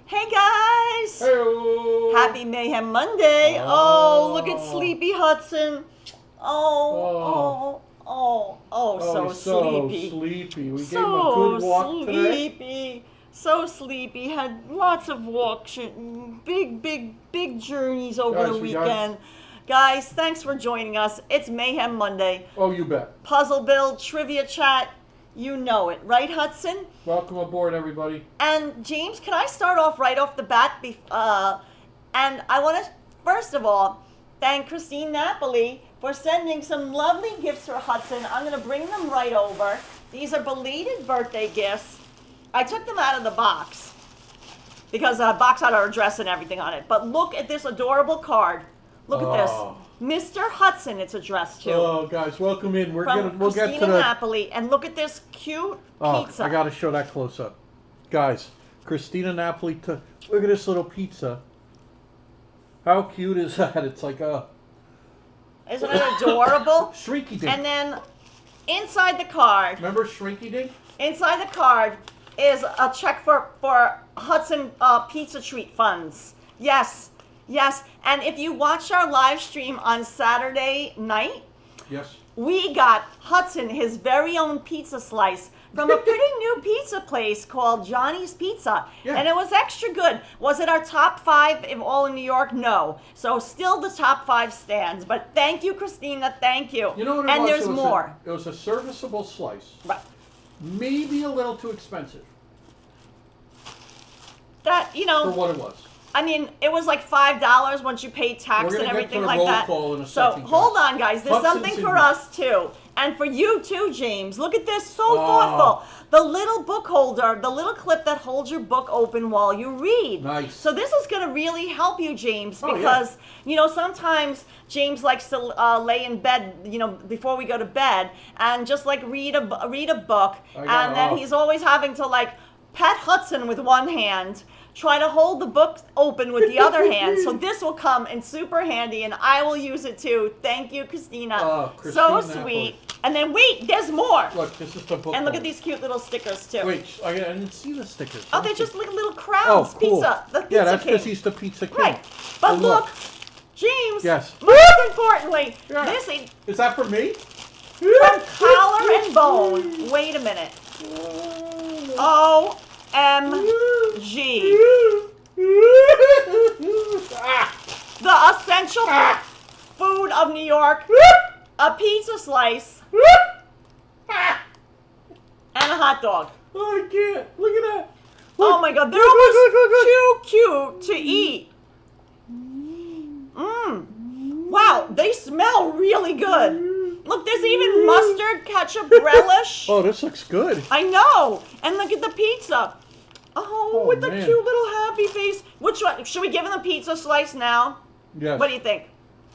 Hey guys! Hey-o. Happy Mayhem Monday! Oh, look at Sleepy Hudson. So sleepy. Sleepy. We So gave him a good walk today. sleepy. So sleepy. Had lots of walks, big journeys over Guys, the we got- weekend. Guys, thanks for joining us. It's Mayhem Monday. Oh, you bet. Puzzle build, trivia chat. You know it, right, Hudson? Welcome aboard, everybody. And James, can I start off right off the bat? And I want to, first of all, thank Christine Napoli for sending some lovely gifts for Hudson. I'm going to bring them right over. These are belated birthday gifts. I took them out of the box because the box had our address and everything on it. But look at this adorable card. Look at this. Mr. Hudson, it's addressed to. Oh, guys, welcome in. We'll get to Christina the Napoli. And look at this cute pizza. I got to show that close up. Guys, Christina Napoli, look at this little pizza. How cute is that? It's like a... Isn't it adorable? Shrinky Dink. And then inside the card, Remember Shrinky Dink? inside the card is a check for Hudson Pizza Treat Funds. Yes. And if you watched our live stream on Saturday night, Yes. we got Hudson his very own pizza slice from a pretty new pizza place called Johnny's Pizza. Yeah. And it was extra good. Was it our top 5 in all in New York? No. So still the top 5 stands. But thank you, Christina. Thank you. You know what it and was? there's more. It was a serviceable slice. Right. Maybe a little too expensive That, for what it was. I mean, it was like $5 once you paid tax We're and gonna get everything to the like roll that. call in a So second, hold guys. on, guys. There's Hudson's something in for here. us too, and for you too, James. Look at this, so thoughtful. The little book holder, the little clip that holds your book open while you read. Nice. So this is going to really help you, James, Oh, yeah. because sometimes James likes to lay in bed, before we go to bed, and just like read a book, and then he's always having to like pet Hudson with one hand. Try to hold the book open with the other hand. So this will come in super handy, and I will use it too. Thank you, Christina. Christina so Napoli. sweet. And then wait, there's more. Look, this is the book. And look at holder. these cute little stickers too. Wait, I didn't see the stickers. Oh, they're just like little crowns. cool. Pizza. The pizza Yeah, that's king. because he's the pizza king. Right. But And look, James. Yes. Most importantly, Yeah. this is Is that for me? from Collar and Bone. Wait a minute. OMG. The essential food of New York. A pizza slice. And a hot dog. Oh, I can't. Look at that. Oh my God, they're Look, almost look, look, look. too cute to eat. Wow, they smell really good. Look, there's even mustard, ketchup, relish. Oh, this looks good. I know. And look at the pizza. Oh, with the man. cute little happy face. Which one? Should we give him the pizza slice now? Yes. What do you think?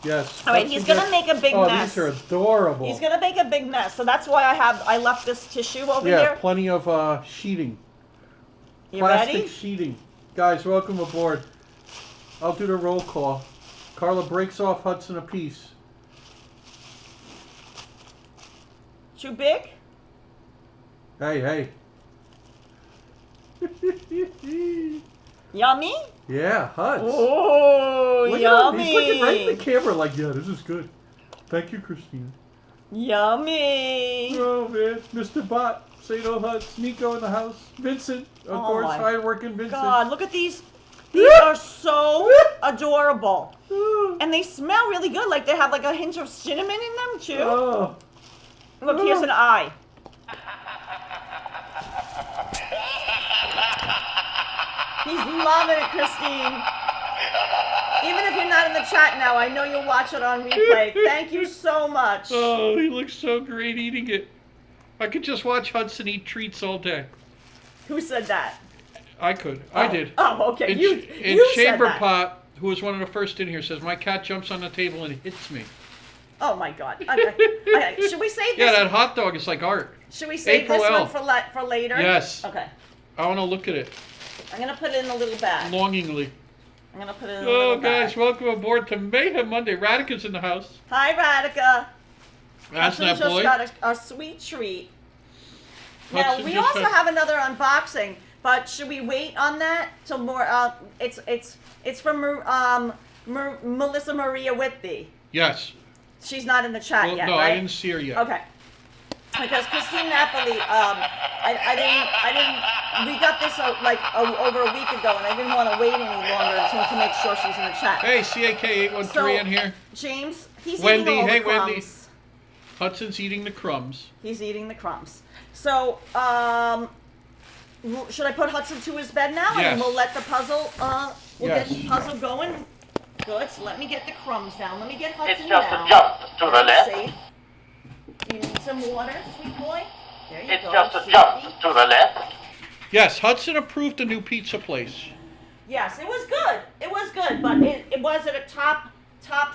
Yes. All right, he's going to make a big mess. These are adorable. He's going to make a big mess. So that's why I left this tissue over Yeah, here. plenty of sheeting. You Plastic ready? sheeting. Guys, welcome aboard. I'll do the roll call. Karla breaks off Hudson a piece. Too big? Hey. Yummy? Yeah, Huds. Oh, Look at him. yummy. He's looking right at the camera like, yeah, this is good. Thank you, Christina. Yummy. Oh, man. Mr. Bot. Say no Huds. Nico in the house. Vincent. Of course, my hard-working Vincent. God, look at these. These are so adorable. And they smell really good. Like they have like a hint of cinnamon in them too. Oh. Look, here's an eye. He's loving it, Christine. Even if you're not in the chat now, I know you'll watch it on replay. Thank you so much. Oh, he looks so great eating it. I could just watch Hudson eat treats all day. Who said that? I could. I did. Oh, okay. And, You and said Chamber that. Pot, who was one of the first in here, says, my cat jumps on the table and hits me. Oh my God. Okay. Should we save this? Yeah, that hot dog is like art. Should we save this April one L. for later? Yes. Okay. I want to look at it I'm gonna put it in a little bag. longingly. I'm gonna put it in a Oh, little guys, bag. welcome aboard to Mayhem Monday. Radica's in the house. Hi, Radhika. That's Hudson that just boy. got a sweet treat. Now, Hudson we just also have another unboxing. But should we wait on that till more? It's from Melissa Maria Whitby. Yes. She's not in the chat Well, yet, no, right? I didn't see her yet. Okay. Because Christine Napoli, I didn't. We got this over a week ago, and I didn't want to wait any longer to make sure she's in the chat. Hey, CAK813 in here. James, he's Wendy, eating all hey, the crumbs. Wendy. Hudson's eating the crumbs. He's eating the crumbs. So, should I put Hudson to his bed now, Yes. and we'll let the puzzle? Yes. Get the puzzle going. Good. So let me get the crumbs down. Let me get Hudson It's just down. a jump to the left. Safe. You need some water, sweet boy? There you It's go. just a safety. jump to the left. Yes, Hudson approved the new pizza place. Yes, it was good. It was good, but it was at a top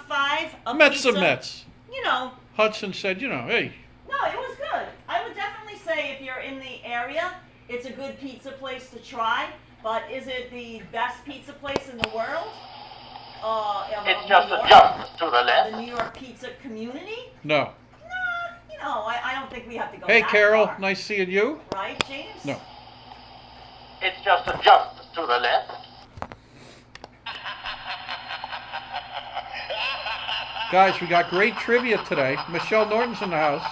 5 of Mets pizza. of Mets. You know, Hudson said, hey, no, it was good. I would definitely say if you're in the area, it's a good pizza place to try. But is it the best pizza place in the world? It's just a jump to the left. The New York pizza community? no. Nah, you know, I don't think we have to go Hey, that Carol, far. nice seeing you. Right, James? No. It's just a jump to the left. Guys, we got great trivia today. Michelle Norton's in the house.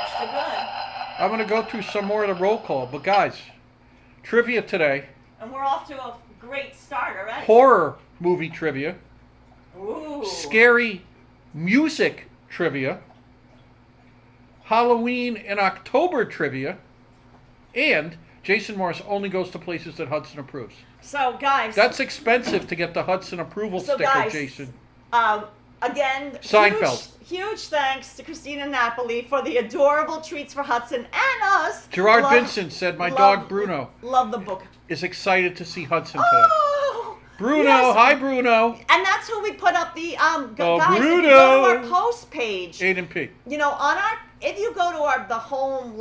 Extra good. I'm going to go through some more of the roll call. But, guys, trivia today. And we're off to a great start already. Horror movie trivia. Ooh. Scary music trivia. Halloween and October trivia. And Jason Morris only goes to places that Hudson approves. So, guys. That's expensive to get the Hudson approval So, sticker, guys, Jason. Again, Seinfeld. Huge thanks to Christina Napoli for the adorable treats for Hudson and us. Gerard Vincent said, my dog Bruno Love the book. is excited to see Hudson today. Oh, Bruno, yes. hi Bruno. And that's who we put up the guys. Bruno. If you go to our post page, Aiden P. you know, if you go to the home,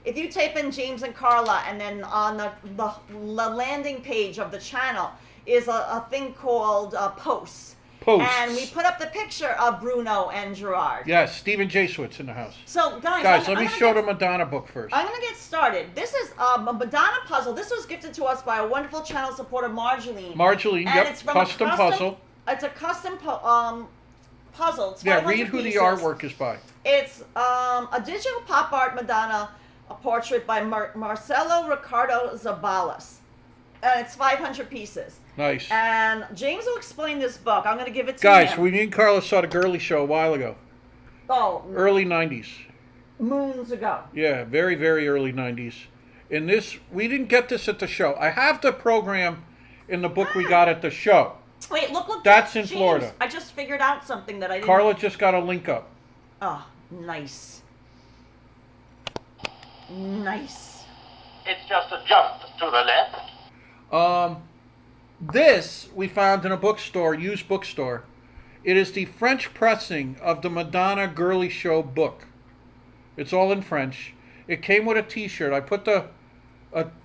if you type in James and Karla, and then on the landing page of the channel is a thing called posts. Posts. And we put up the picture of Bruno and Gerard. Yes, Stephen J. Switz in the house. So, Guys, let me show the Madonna book first. I'm going to get started. This is a Madonna puzzle. This was gifted to us by a wonderful channel supporter, Marjoline. Marjoline, And yep, it's from custom puzzle. It's a custom puzzle. It's Yeah, 500 read who pieces. the artwork is by. It's a digital pop art Madonna, a portrait by Marcelo Ricardo Zabalas. And it's 500 pieces. Nice. And James will explain this book. I'm going to give it to Guys, him. me and Karla saw the Girly Show a while ago. Oh, Early 90s. moons ago. Yeah, very, very early 90s. In this, we didn't get this at the show. I have the program in the book we got at the show. Wait, look. That's in James, Florida. I just figured out something that I didn't. Karla just got a link up. Oh, nice. Nice. It's just a jump to the left. This we found in a bookstore, used bookstore. It is the French pressing of the Madonna Girly Show book. It's all in French. It came with a T-shirt. I put a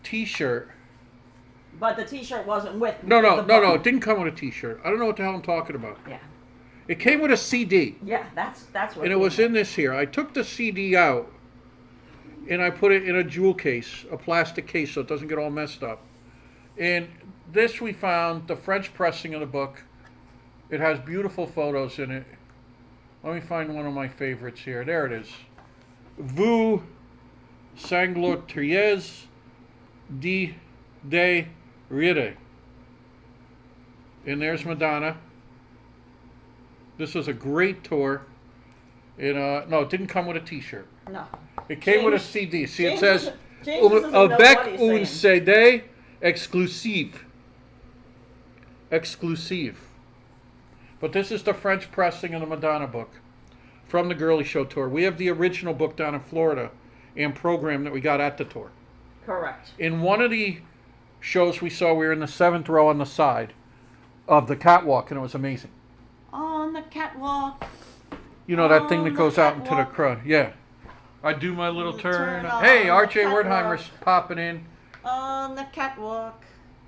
T-shirt. But the T-shirt wasn't with. No. the book. It didn't come with a T-shirt. I don't know what the hell I'm talking about. Yeah. It came with a CD. Yeah, that's what. And it was in this here. I took the CD out and I put it in a jewel case, a plastic case, so it doesn't get all messed up. And this we found, the French pressing of the book. It has beautiful photos in it. Let me find one of my favorites here. There it is. Vous sangloteriez de rire. And there's Madonna. This was a great tour. It no, it didn't come with a T-shirt. No. It came with a James- CD. See, James it says doesn't- James doesn't know avec what he's un saying. CD exclusive. Exclusive. But this is the French pressing of the Madonna book from the Girly Show tour. We have the original book down in Florida and program that we got at the tour. Correct. In one of the shows we saw, we were in the 7th row on the side of the catwalk, and it was amazing. On the catwalk. You know that thing On that the goes out into the catwalk. crowd. Yeah. I do my little turn. Turn Hey, on R.J. the Wertheimer's catwalk. popping in. On the catwalk.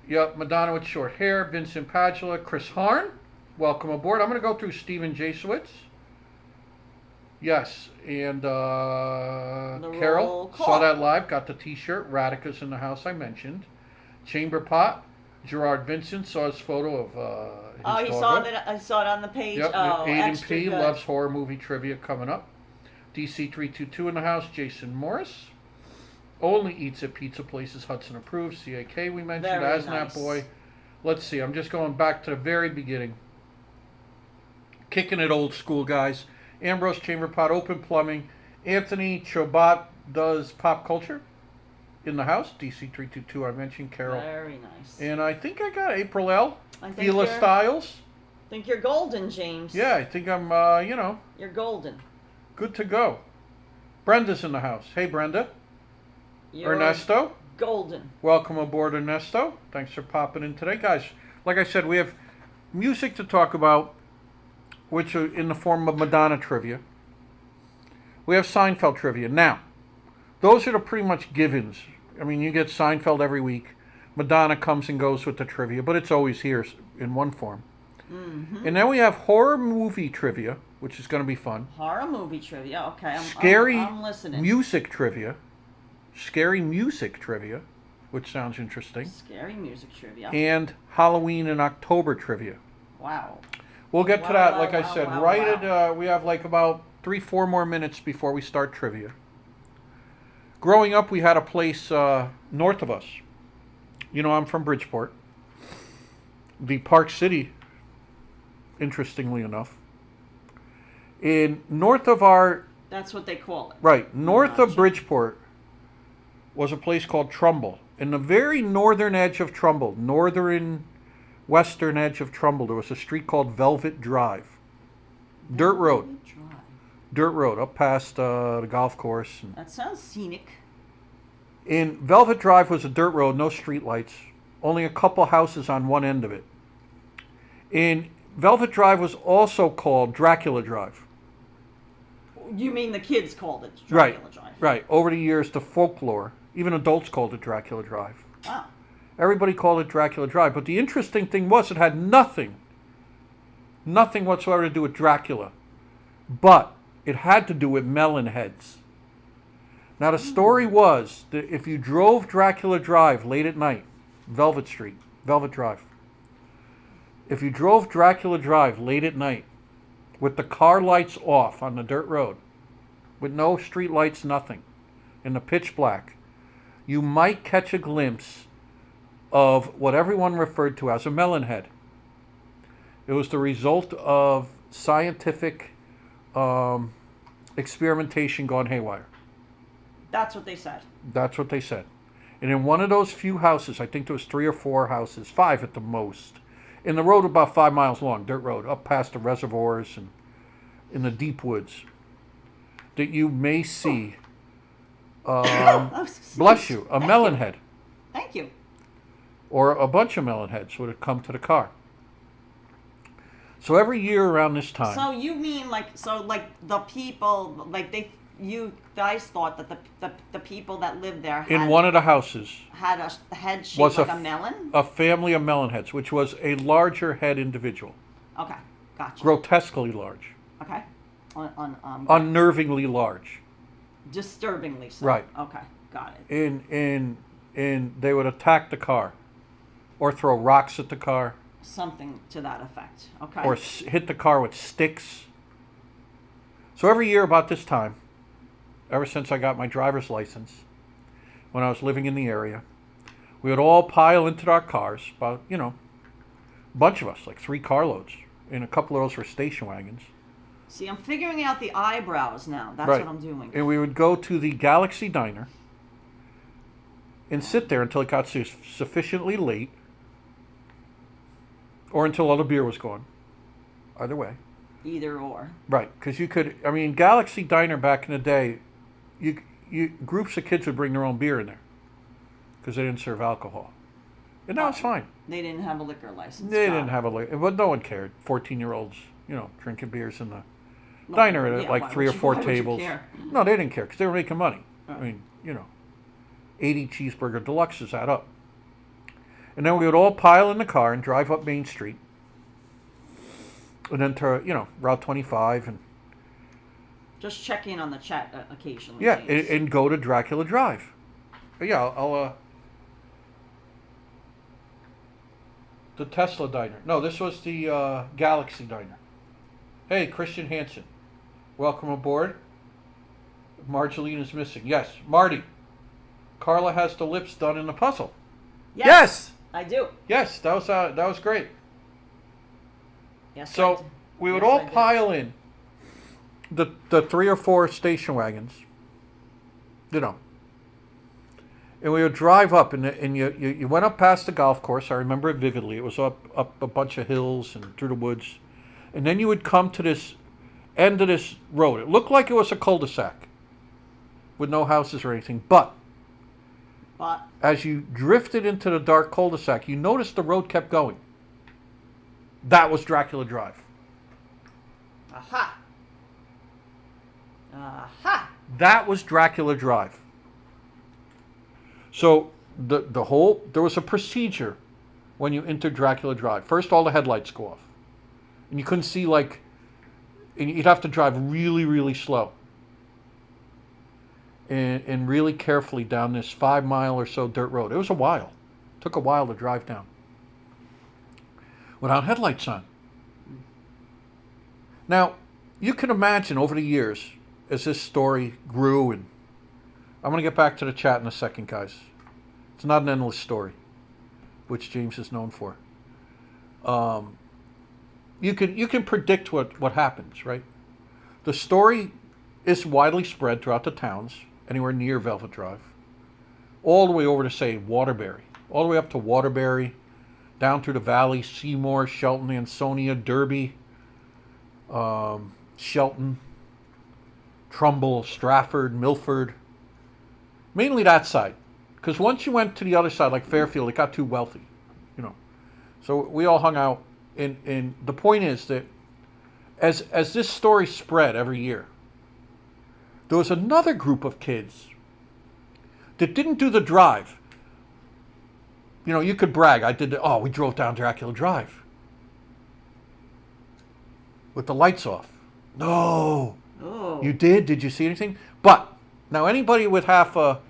Yep, Madonna with short hair, Vincent Padula, Chris Harn. Welcome aboard. I'm going to go through Stephen J. Switz. Yes, and roll Carol call. saw that live, got the T-shirt. Radica's in the house, I mentioned. Chamber Pot, Gerard Vincent saw his photo of his Oh, he doggo. saw that. I saw it on the page. Yep, Oh, Aiden extra P good. loves horror movie trivia coming up. DC322 in the house, Jason Morris. Only eats at pizza places, Hudson approved. CAK we mentioned, Very Asnap nice. Boy. Let's see, I'm just going back to the very beginning. Kicking it old school, guys. Ambrose Chamber Pot, Open Plumbing. Anthony Chobat does pop culture in the house. DC322 I mentioned, Carol. Very nice. And I think I got April L. I think Fila you're- Styles. think you're golden, James. Yeah, I think I'm, You're golden. good to go. Brenda's in the house. Hey, Brenda. You're Ernesto. golden. Welcome aboard, Ernesto. Thanks for popping in today. Guys, like I said, we have music to talk about, which are in the form of Madonna trivia. We have Seinfeld trivia. Now, those are the pretty much givens. I mean, you get Seinfeld every week. Madonna comes and goes with the trivia, but it's always here in one form. Mm-hmm. And then we have horror movie trivia, which is going to be fun. Horror movie trivia. Okay, Scary I'm listening. music trivia. Scary music trivia, which sounds interesting. Scary music trivia. And Halloween and October trivia. Wow. We'll get to Wow, that, wow, like I wow, said, wow, right wow. at, we have like about 3-4 more minutes before we start trivia. Growing up, we had a place north of us. You know, I'm from Bridgeport. The Park City, interestingly enough. In north of our, That's what they call it. right, north of Gotcha. Bridgeport was a place called Trumbull. In the very northern edge of Trumbull, northern western edge of Trumbull, there was a street called Velvet Drive. Dirt road. Drive. Dirt road up past the golf course. And That sounds scenic. in Velvet Drive was a dirt road, no street lights, only a couple houses on one end of it. In Velvet Drive was also called Dracula Drive. You mean the kids called it Right, Dracula Drive? right. Over the years, the folklore, even adults called it Dracula Drive. Wow. Everybody called it Dracula Drive. But the interesting thing was it had nothing whatsoever to do with Dracula. But it had to do with melon heads. Now the story was that if you drove Dracula Drive late at night, Velvet Drive. If you drove Dracula Drive late at night with the car lights off on the dirt road, with no street lights, nothing, in the pitch black, you might catch a glimpse of what everyone referred to as a melon head. It was the result of scientific experimentation gone haywire. That's what they said. That's what they said. And in one of those few houses, I think there was 3 or 4 houses, 5 at the most, in the road about 5 miles long, dirt road, up past the reservoirs and in the deep woods, that you may see, Oh, bless you, a Thank melon you. head. Thank you. Or a bunch of melon heads would have come to the car. So every year around this time, So you mean like the people you guys thought that the people that lived there had, in one of the houses had a head shaped was like a melon? a family of melon heads, which was a larger head individual, Okay, gotcha. grotesquely large, Okay, unnervingly large. disturbingly so. Right. Okay, got it. And they would attack the car, or throw rocks at the car, Something to that effect. Okay. or hit the car with sticks. So every year about this time, ever since I got my driver's license, when I was living in the area, we would all pile into our cars, about, a bunch of us, like 3 carloads, and a couple of those were station wagons. See, I'm figuring out the eyebrows now. That's Right. what I'm doing. And we would go to the Galaxy Diner and sit there until it got sufficiently late, or until all the beer was gone. Either way. Either or. Right, because Galaxy Diner back in the day, you groups of kids would bring their own beer in there because they didn't serve alcohol, and that was fine. They didn't have a liquor license. They Got didn't it. have but no one cared. 14-year-olds, drinking beers in the diner at Yeah, like why 3 or would you- 4 why would you tables. care? No, they didn't care because they were making money. Oh. 80 cheeseburger deluxes add up. And then we would all pile in the car and drive up Main Street. And then to, Route 25 and Just check in on the chat occasionally. Yeah, James. and go to Dracula Drive. Yeah, I'll the Tesla Diner. No, this was the Galaxy Diner. Hey, Christian Hansen. Welcome aboard. Marceline is missing. Yes, Marty. Karla has the lips done in the puzzle. Yes! I do. Yes, that was great. Yes. I So do. we would Yes, all I do. pile in the 3 or 4 station wagons, you know, and we would drive up, and you went up past the golf course. I remember it vividly. It was up a bunch of hills and through the woods, and then you would come to this end of this road. It looked like it was a cul-de-sac with no houses or anything, but as you drifted into the dark cul-de-sac, you noticed the road kept going. That was Dracula Drive. Aha. Aha. That was Dracula Drive. So there was a procedure when you entered Dracula Drive. First, all the headlights go off, and you couldn't see, and you'd have to drive really, really slow and really carefully down this 5 mile or so dirt road. It was a while. It took a while to drive down without headlights on. Now, you can imagine over the years, as this story grew, and I'm going to get back to the chat in a second, guys. It's not an endless story, which James is known for. You can predict what happens, right? The story is widely spread throughout the towns, anywhere near Velvet Drive, all the way over to, say, Waterbury, all the way up to Waterbury, down through the valley, Seymour, Shelton, Ansonia, Derby, Shelton, Trumbull, Stratford, Milford. Mainly that side. Because once you went to the other side, like Fairfield, it got too wealthy, you know. So we all hung out. And the point is that as this story spread every year, there was another group of kids that didn't do the drive. You know, you could brag. We drove down Dracula Drive with the lights off. No. Oh. You did? Did you see anything? But now anybody with half a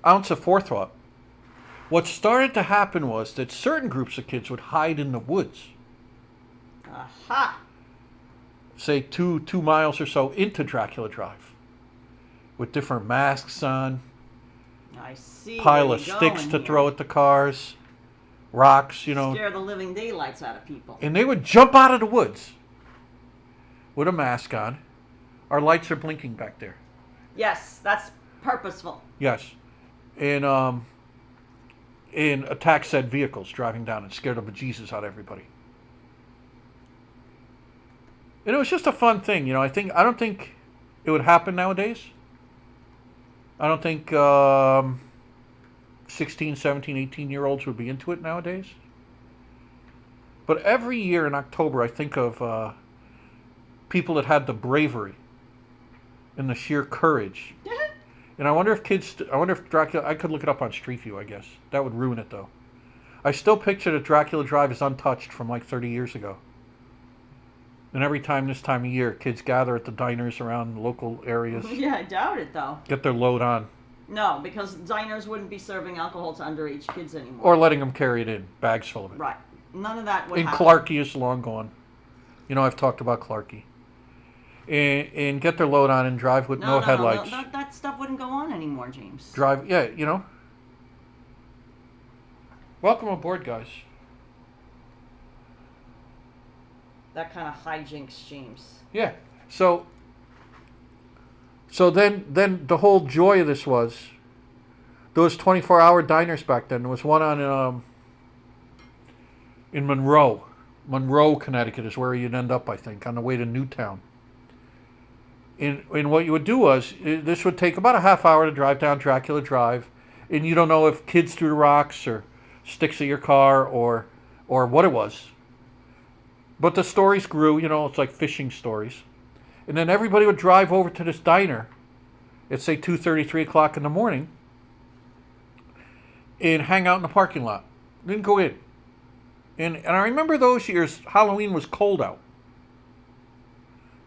ounce of forethought, what started to happen was that certain groups of kids would hide in the woods. Aha. Say 2 miles or so into Dracula Drive, with different masks on, I see. pile where of you're sticks going to here. throw at the cars, rocks, you know. Scare the living daylights out of people. And they would jump out of the woods with a mask on. Our lights are blinking back there. Yes, that's purposeful. Yes. And attack said vehicles driving down and scared the bejesus out of everybody. And it was just a fun thing, you know. I don't think it would happen nowadays. I don't think 16, 17, 18-year-olds would be into it nowadays. But every year in October, I think of people that had the bravery and the sheer courage. And I wonder if Dracula, I could look it up on Street View, I guess. That would ruin it, though. I still picture that Dracula Drive is untouched from like 30 years ago. And every time this time of year, kids gather at the diners around local areas, Yeah, I doubt it though. get their load on, No, because diners wouldn't be serving alcohol to underage kids anymore. or letting them carry it in, bags full of it. Right. None of that would And happen. Clarkie is long gone. You know, I've talked about Clarkie. And get their load on and drive with no headlights. No, that stuff wouldn't go on anymore, James. Drive, yeah, you know. Welcome aboard, guys. That kind of hijinks, James. Yeah. So then the whole joy of this was those 24-hour diners back then. There was one on in Monroe. Monroe, Connecticut is where you'd end up, I think, on the way to Newtown. And what you would do was, this would take about a half hour to drive down Dracula Drive, and you don't know if kids threw rocks or sticks at your car or what it was. But the stories grew, you know, it's like fishing stories. And then everybody would drive over to this diner at, say, 2:30, 3 o'clock in the morning and hang out in the parking lot. Didn't go in. And I remember those years, Halloween was cold out.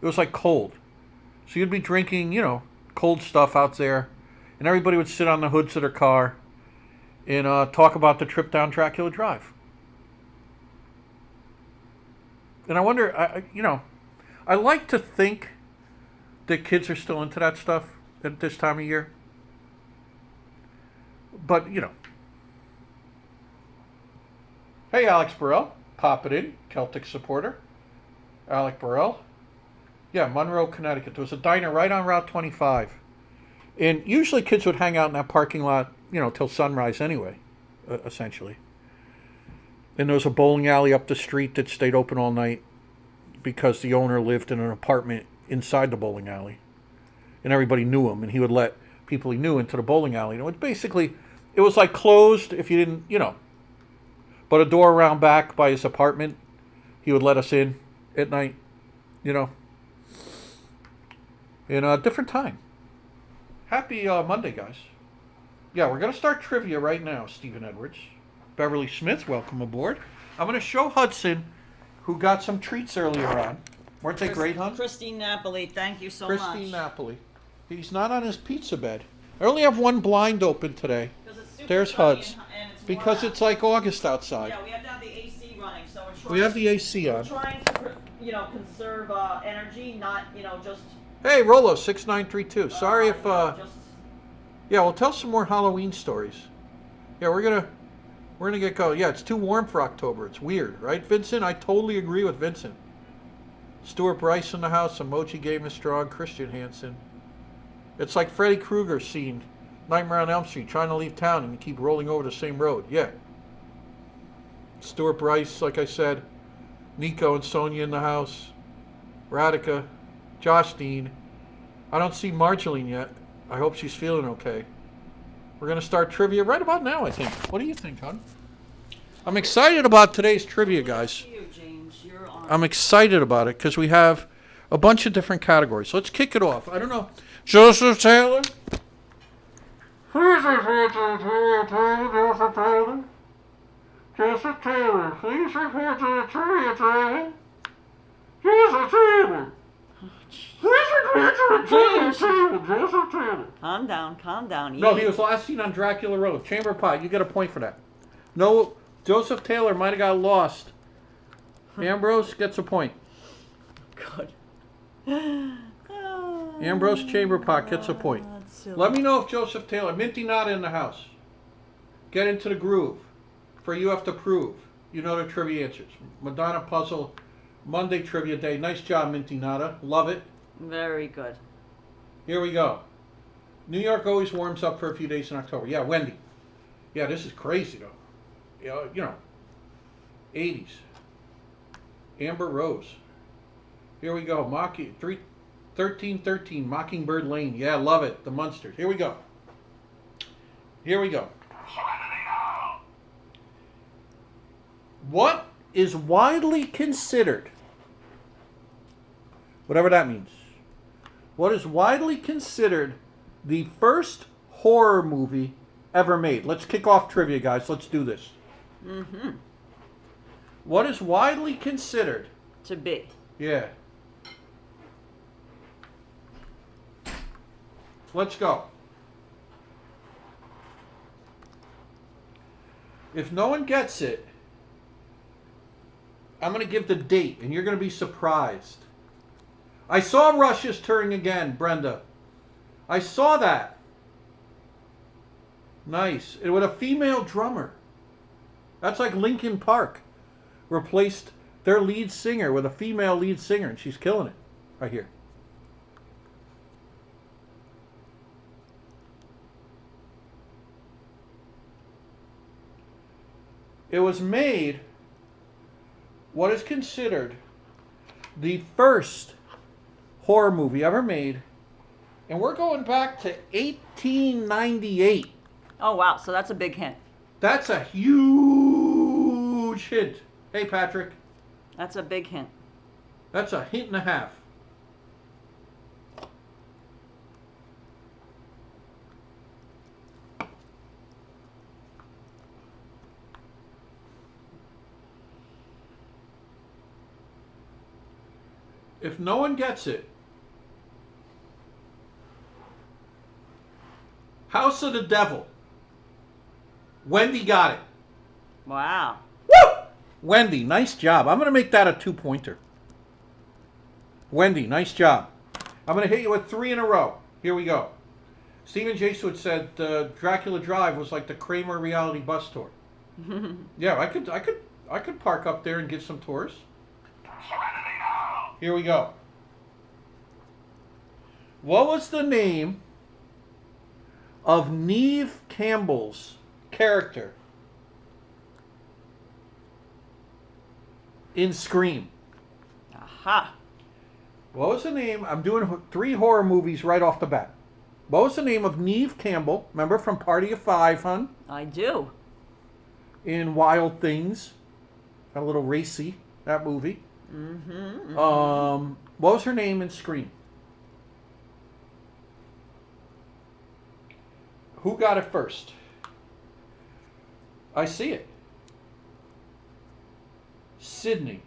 It was like cold. So you'd be drinking, you know, cold stuff out there, and everybody would sit on the hoods of their car and talk about the trip down Dracula Drive. And I wonder, you know, I like to think that kids are still into that stuff at this time of year. But, you know. Hey, Alex Burrell. Pop it in. Celtic supporter. Alec Burrell. Yeah, Monroe, Connecticut. There was a diner right on Route 25. And usually kids would hang out in that parking lot, you know, till sunrise anyway, essentially. And there was a bowling alley up the street that stayed open all night because the owner lived in an apartment inside the bowling alley. And everybody knew him, and he would let people he knew into the bowling alley. And it was basically, it was like closed if you didn't, you know. But a door around back by his apartment, he would let us in at night, you know. In a different time. Happy Monday, guys. Yeah, we're going to start trivia right now, Stephen Edwards. Beverly Smith, welcome aboard. I'm going to show Hudson, who got some treats earlier on. Weren't they great, hon? Christine Napoli, thank you so much. Christine Napoli. He's not on his pizza bed. I only have one blind open today. There's Huds. Because it's like August outside. Yeah, we have to have the AC running, so we're trying, We have the AC we're on. trying to, you know, conserve energy, not, you know, just... Hey, Rolo, 6932. Sorry if... you know, just... Yeah, we'll tell some more Halloween stories. Yeah, we're gonna get going. Yeah, it's too warm for October. It's weird, right, Vincent? I totally agree with Vincent. Stuart Bryce in the house. Emoji Game is strong. Christian Hansen. It's like Freddy Krueger scene, Nightmare on Elm Street, trying to leave town and you keep rolling over the same road. Yeah. Stuart Bryce, like I said. Nico and Sonia in the house. Radica. Josh Dean. I don't see Marceline yet. I hope she's feeling okay. We're going to start trivia right about now, I think. What do you think, hon? I'm excited about today's trivia, guys. You, James. You're on. I'm excited about it because we have a bunch of different categories. So let's kick it off. I don't know. Joseph Taylor? Joseph Taylor. Joseph Taylor, please report to the trivia training. Joseph Taylor. Please report to the trivia training. Joseph Taylor. Calm down, calm down. No, he was last seen on Dracula Road. Chamber Pie, you get a point for that. No, Joseph Taylor might have got lost. Ambrose gets a point. Good. Ambrose Chamber Pot gets a point. Let me know if Joseph Taylor, Minty Nada in the house. Get into the groove. For you have to prove. You know the trivia answers. Madonna Puzzle, Monday Trivia Day. Nice job, Minty Nada. Love it. Very good. Here we go. New York always warms up for a few days in October. Yeah, Wendy. Yeah, this is crazy though. You know, 80s. Amber Rose. Here we go. 1313 Mockingbird Lane. Yeah, love it. The Munsters. Here we go. Here we go. What is widely considered, whatever that means, what is widely considered the first horror movie ever made? Let's kick off trivia, guys. Let's do this. Mm-hmm. What is widely considered? To be. Yeah. Let's go. If no one gets it, I'm going to give the date, and you're going to be surprised. I saw Rush's Turning again, Brenda. I saw that. Nice. And with a female drummer. That's like Linkin Park replaced their lead singer with a female lead singer, and she's killing it right here. It was made what is considered the first horror movie ever made, and we're going back to 1898. Oh, wow. So that's a big hint. That's a huge hint. Hey, Patrick. That's a big hint. That's a hint and a half. If no one gets it, of the Devil. Wendy got it. Wow. Woo! Wendy, nice job. I'm going to make that a 2-pointer. Wendy, nice job. I'm going to hit you with 3 in a row. Here we go. Stephen J. Stewart said Dracula Drive was like the Kramer reality bus tour. Yeah, I could park up there and give some tours. Here we go. What was the name of Neve Campbell's character in Scream? Aha. What was the name? I'm doing 3 horror movies right off the bat. What was the name of Neve Campbell? Remember from Party of 5, hon? I do. In Wild Things. Got a little racy, that movie. Mm-hmm. What was her name in Scream? Who got it first? I see it. Sydney.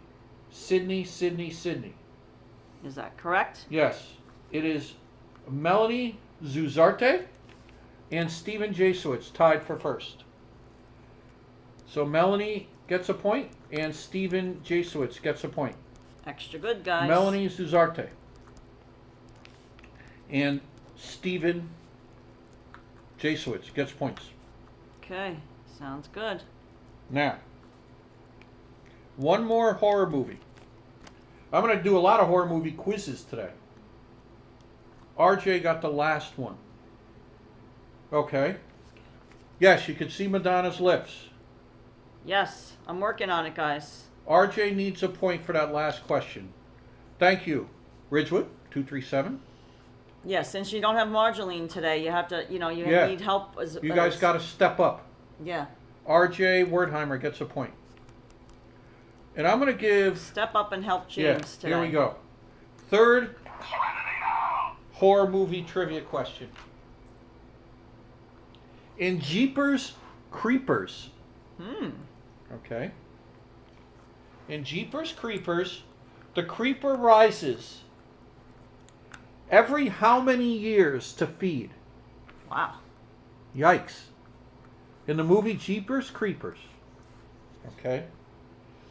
Sydney. Is that correct? Yes. It is Melanie Zuzarte and Stephen J. Stewart tied for first. So Melanie gets a point and Stephen J. Stewart gets a point. Extra good, guys. Melanie Zuzarte and Stephen J. Stewart gets points. Okay. Sounds good. Now, one more horror movie. I'm going to do a lot of horror movie quizzes today. RJ got the last one. Okay. Yes, you can see Madonna's lips. Yes. I'm working on it, guys. RJ needs a point for that last question. Thank you. Ridgewood, 237. Yeah, since you don't have Marjoline today, you have to, you Yeah. need help. You guys got to step up. Yeah. RJ Wertheimer gets a point. And I'm going to give... Step up and help James today. Here we go. Third horror movie trivia question. In Jeepers Creepers. Okay. In Jeepers Creepers, the creeper rises every how many years to feed? Wow. Yikes. In the movie Jeepers Creepers. Okay.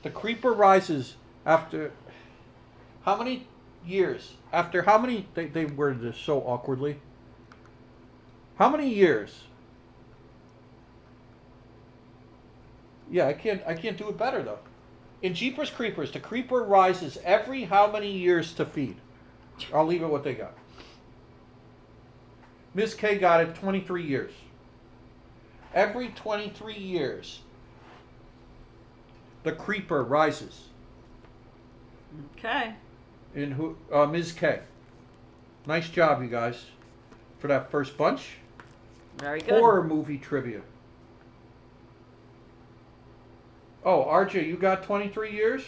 The creeper rises after how many years? After how many? They worded this so awkwardly. How many years? Yeah, I can't do it better though. In Jeepers Creepers, the creeper rises every how many years to feed? I'll leave it what they got. Ms. K got it 23 years. Every 23 years, the creeper rises. Okay. In who? Ms. K. Nice job, you guys, for that first bunch. Very good. Horror movie trivia. Oh, RJ, you got 23 years?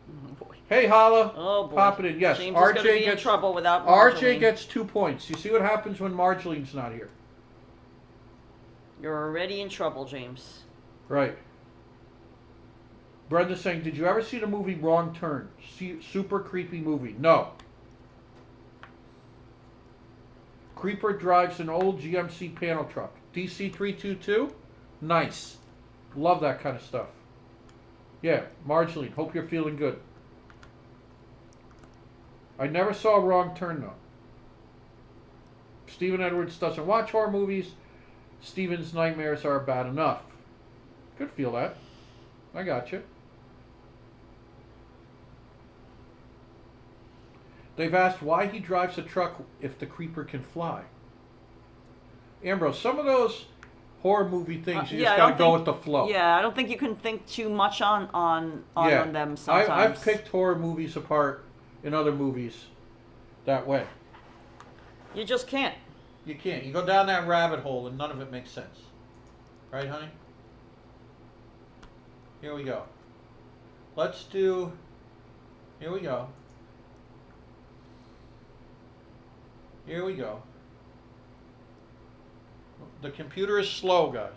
Oh, boy. Hey, Holla. Oh, boy. Pop it in. Yes, James is gonna be in trouble without Marjoline. RJ gets 2 points. You see what happens when Marjoline's not here? You're already in trouble, James. Right. Brenda's saying, did you ever see the movie Wrong Turn? Super creepy movie. No. Creeper drives an old GMC panel truck. DC 322? Nice. Love that kind of stuff. Yeah, Marjoline, hope you're feeling good. I never saw Wrong Turn, though. Stephen Edwards doesn't watch horror movies. Stephen's nightmares are bad enough. Could feel that. I got you. They've asked why he drives a truck if the creeper can fly. Ambrose, some of those horror movie things, you just gotta go with the flow. Yeah, I don't think you can think too much on them sometimes. I've picked horror movies apart in other movies that way. You just can't. You can't. You go down that rabbit hole and none of it makes sense. Right, honey? Here we go. Let's do... Here we go. Here we go. The computer is slow, guys.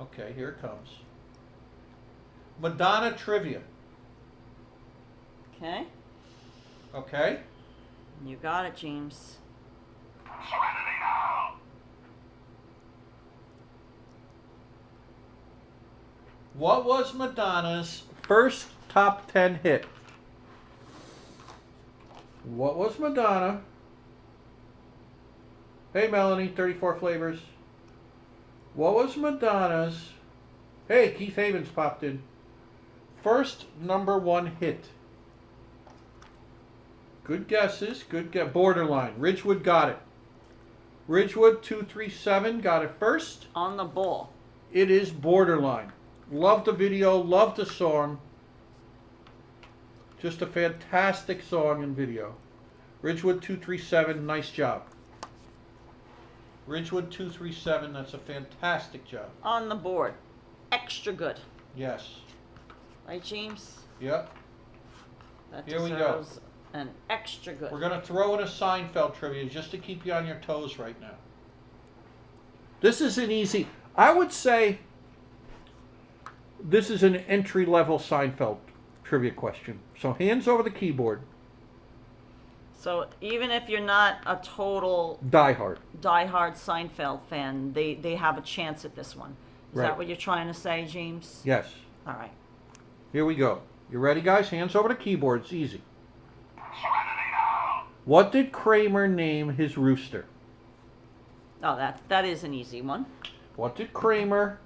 Okay, here it comes. Madonna trivia. Okay. Okay? You got it, James. What was Madonna's first top 10 hit? What was Madonna? Hey Melanie, 34 flavors. What was Madonna's? Hey, Keith Havens popped in. First #1 hit. Good guesses. Good guess. Borderline. Ridgewood got it. Ridgewood 237 got it first. On the ball. It is Borderline. Love the video. Love the song. Just a fantastic song and video. Ridgewood 237. Nice job. Ridgewood 237. That's a fantastic job. On the board. Extra good. Yes. Right, James? Yep. That Here we go. deserves an extra good. We're going to throw in a Seinfeld trivia just to keep you on your toes right now. This is an easy... I would say this is an entry-level Seinfeld trivia question. So hands over the keyboard. So even if you're not a total diehard Seinfeld fan, they have a chance at this one. Is Right. that what you're trying to say, James? Yes. All right. Here we go. You ready, guys? Hands over the keyboard. It's easy. What did Kramer name his rooster? Oh, that is an easy one. What did Kramer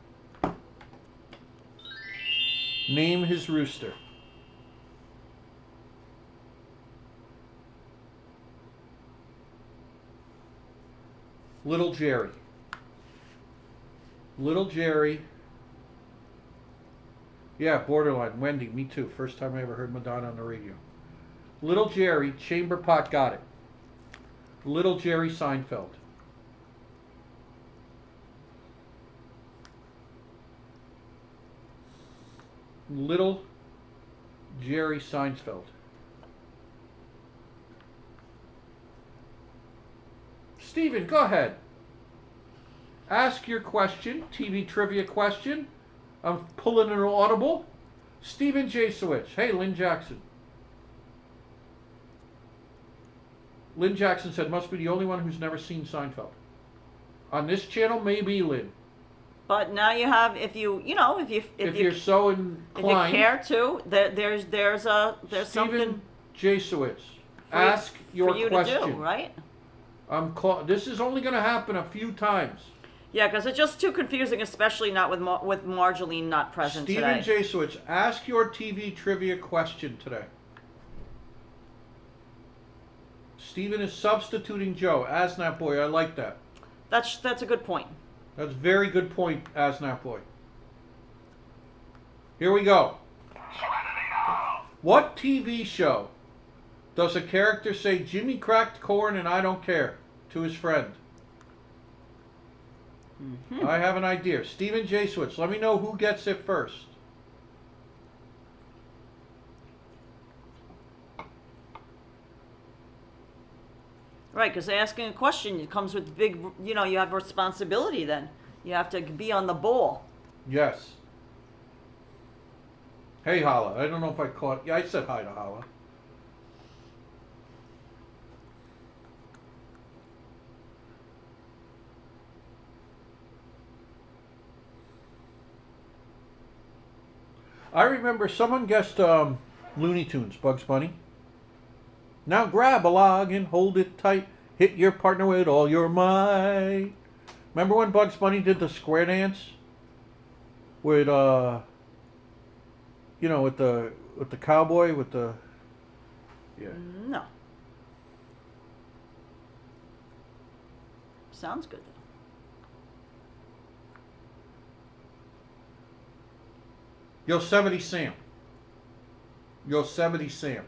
name his rooster? Little Jerry. Little Jerry. Yeah, Borderline. Wendy, me too. First time I ever heard Madonna on the radio. Little Jerry, Chamber Pot got it. Little Jerry Seinfeld. Little Jerry Seinfeld. Steven, go ahead. Ask your question, TV trivia question. I'm pulling an audible. Steven Jasowicz. Hey, Lynn Jackson. Lynn Jackson said, must be the only one who's never seen Seinfeld. On this channel, maybe, Lynn. But now you have, if you're so inclined, care to, there's Steven something Jasowicz. Ask your for you question. to do, right? This is only going to happen a few times. Yeah, because it's just too confusing, especially not with Marjolaine not present Steven today. Jasowicz, ask your TV trivia question today. Steven is substituting Joe. Asnap Boy, I like that. That's a good point. That's a very good point, Asnap Boy. Here we go. What TV show does a character say, Jimmy cracked corn and I don't care, to his friend? Mm-hmm. I have an idea. Steven Jasowicz, let me know who gets it first. Right, because asking a question, it comes with big, you have responsibility then. You have to be on the ball. Yes. Hey, Hala. I don't know if I caught... Yeah, I said hi to Hala. I remember someone guessed Looney Tunes, Bugs Bunny. Now grab a log and hold it tight. Hit your partner with all your might. Remember when Bugs Bunny did the square dance? With with the cowboy with the No. Sounds good though. Yosemite Sam. Yosemite Sam.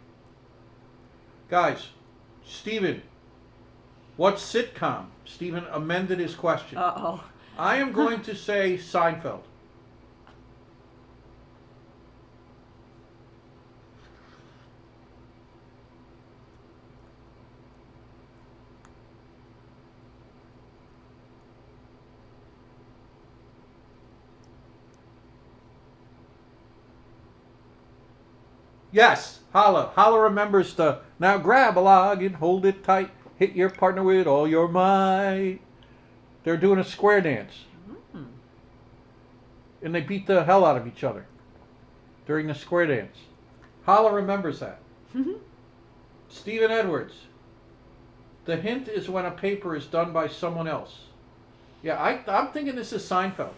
Guys, Steven, what sitcom? Steven amended his question. Uh-oh. I am going to say Seinfeld. Yes, Holla. Holla remembers the, now grab a log and hold it tight. Hit your partner with all your might. They're doing a square dance. Mm. and they beat the hell out of each other during the square dance. Hala remembers that. Stephen Edwards. The hint is when a paper is done by someone else. Yeah, I'm thinking this is Seinfeld.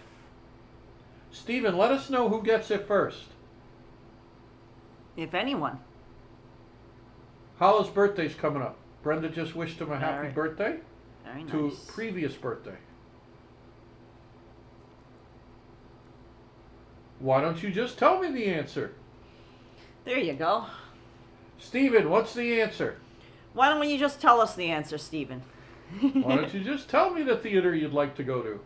Stephen, let us know who gets it first. If anyone. Hala's birthday's coming up. Brenda just wished him a happy Very- birthday Very nice. to previous birthday. Why don't you just tell me the answer? There you go. Stephen, what's the answer? Why don't you just tell us the answer, Stephen? Why don't you just tell me the theater you'd like to go to?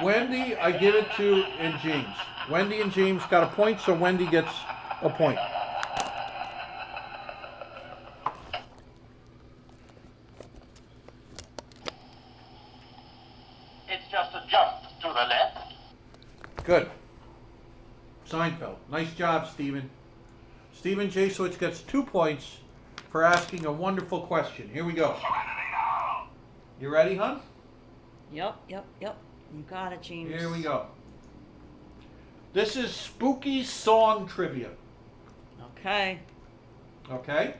Wendy, I give it to, and James. Wendy and James got a point, so Wendy gets a point. It's just a jump to the left. Good. Seinfeld. Nice job, Stephen. Stephen Jasowitz gets 2 points for asking a wonderful question. Here we go. You ready, hon? Yep. You got it, James. Here we go. This is spooky song trivia. Okay. Okay?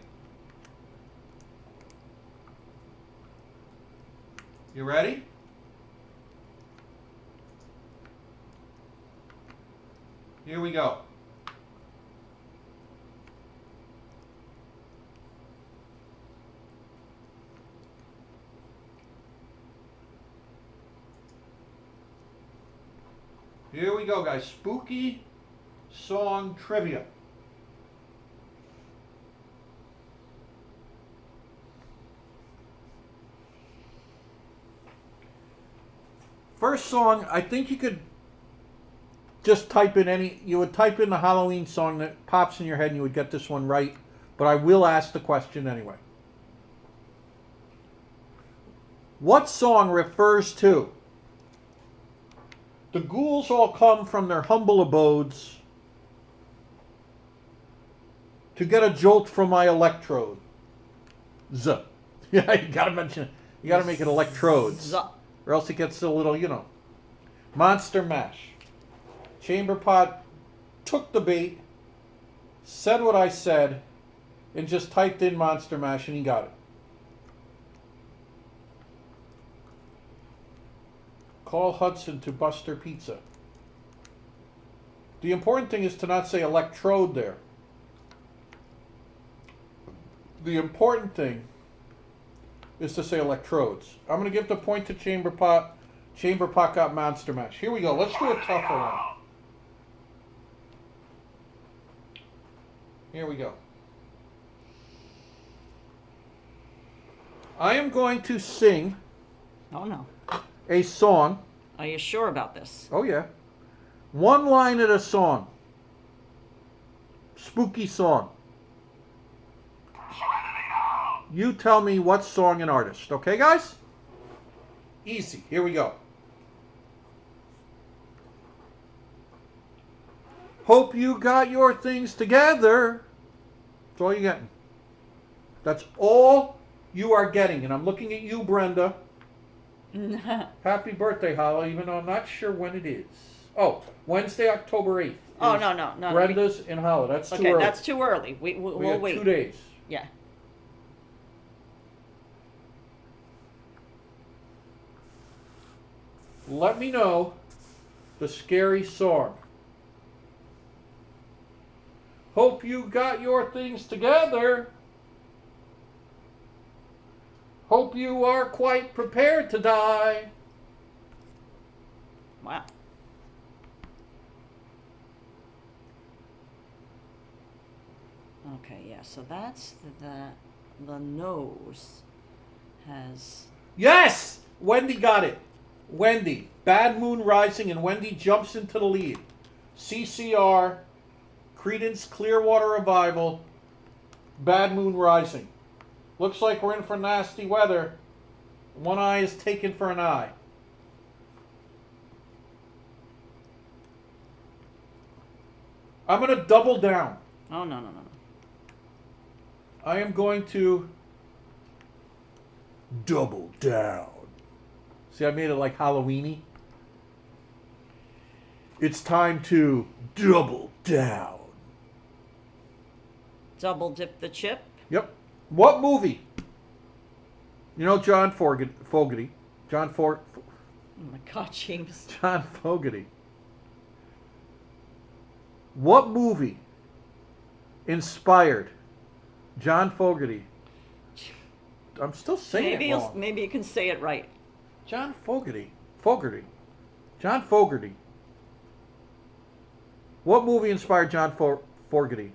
You ready? Here we go. Here we go, guys. Spooky song trivia. First song, I think you could just type in you would type in the Halloween song that pops in your head and you would get this one right, but I will ask the question anyway. What song refers to the ghouls all come from their humble abodes to get a jolt from my electrode? Z. Yeah, you gotta mention it. You gotta make it electrodes. Z. Or else it gets a little, Monster Mash. Chamberpot took the bait, said what I said, and just typed in Monster Mash and he got it. Call Hudson to Buster Pizza. The important thing is to not say electrode there. The important thing is to say electrodes. I'm going to give the point to Chamberpot. Chamberpot got Monster Mash. Here we go. Let's do a tougher one. Here we go. I am going to sing Oh no. a song. Are you sure about this? Oh, yeah. One line at a song. Spooky song. You tell me what song and artist. Okay, guys? Easy. Here we go. Hope you got your things together. That's all you're getting. That's all you are getting. And I'm looking at you, Brenda. Happy birthday, Hala, even though I'm not sure when it is. Oh, Wednesday, October 8th. Oh, is no. Brenda's and Hala. That's too Okay, early. that's too early. We'll We have wait. 2 days. Yeah. Let me know the scary song. Hope you got your things together. Hope you are quite prepared to die. Wow. Okay, yeah. So that's the nose has. Yes! Wendy got it. Wendy. Bad Moon Rising, and Wendy jumps into the lead. CCR, Creedence Clearwater Revival, Bad Moon Rising. Looks like we're in for nasty weather. One eye is taken for an eye. I'm going to double down. Oh no. I am going to double down. See, I made it like Halloween-y. It's time to double down. Double dip the chip. Yep. What movie? You know John Fogerty. John Oh my God, James. John Fogerty. What movie inspired John Fogerty? I'm still saying it wrong. Maybe you can say it right. John Fogerty. John Fogerty. What movie inspired John Fogerty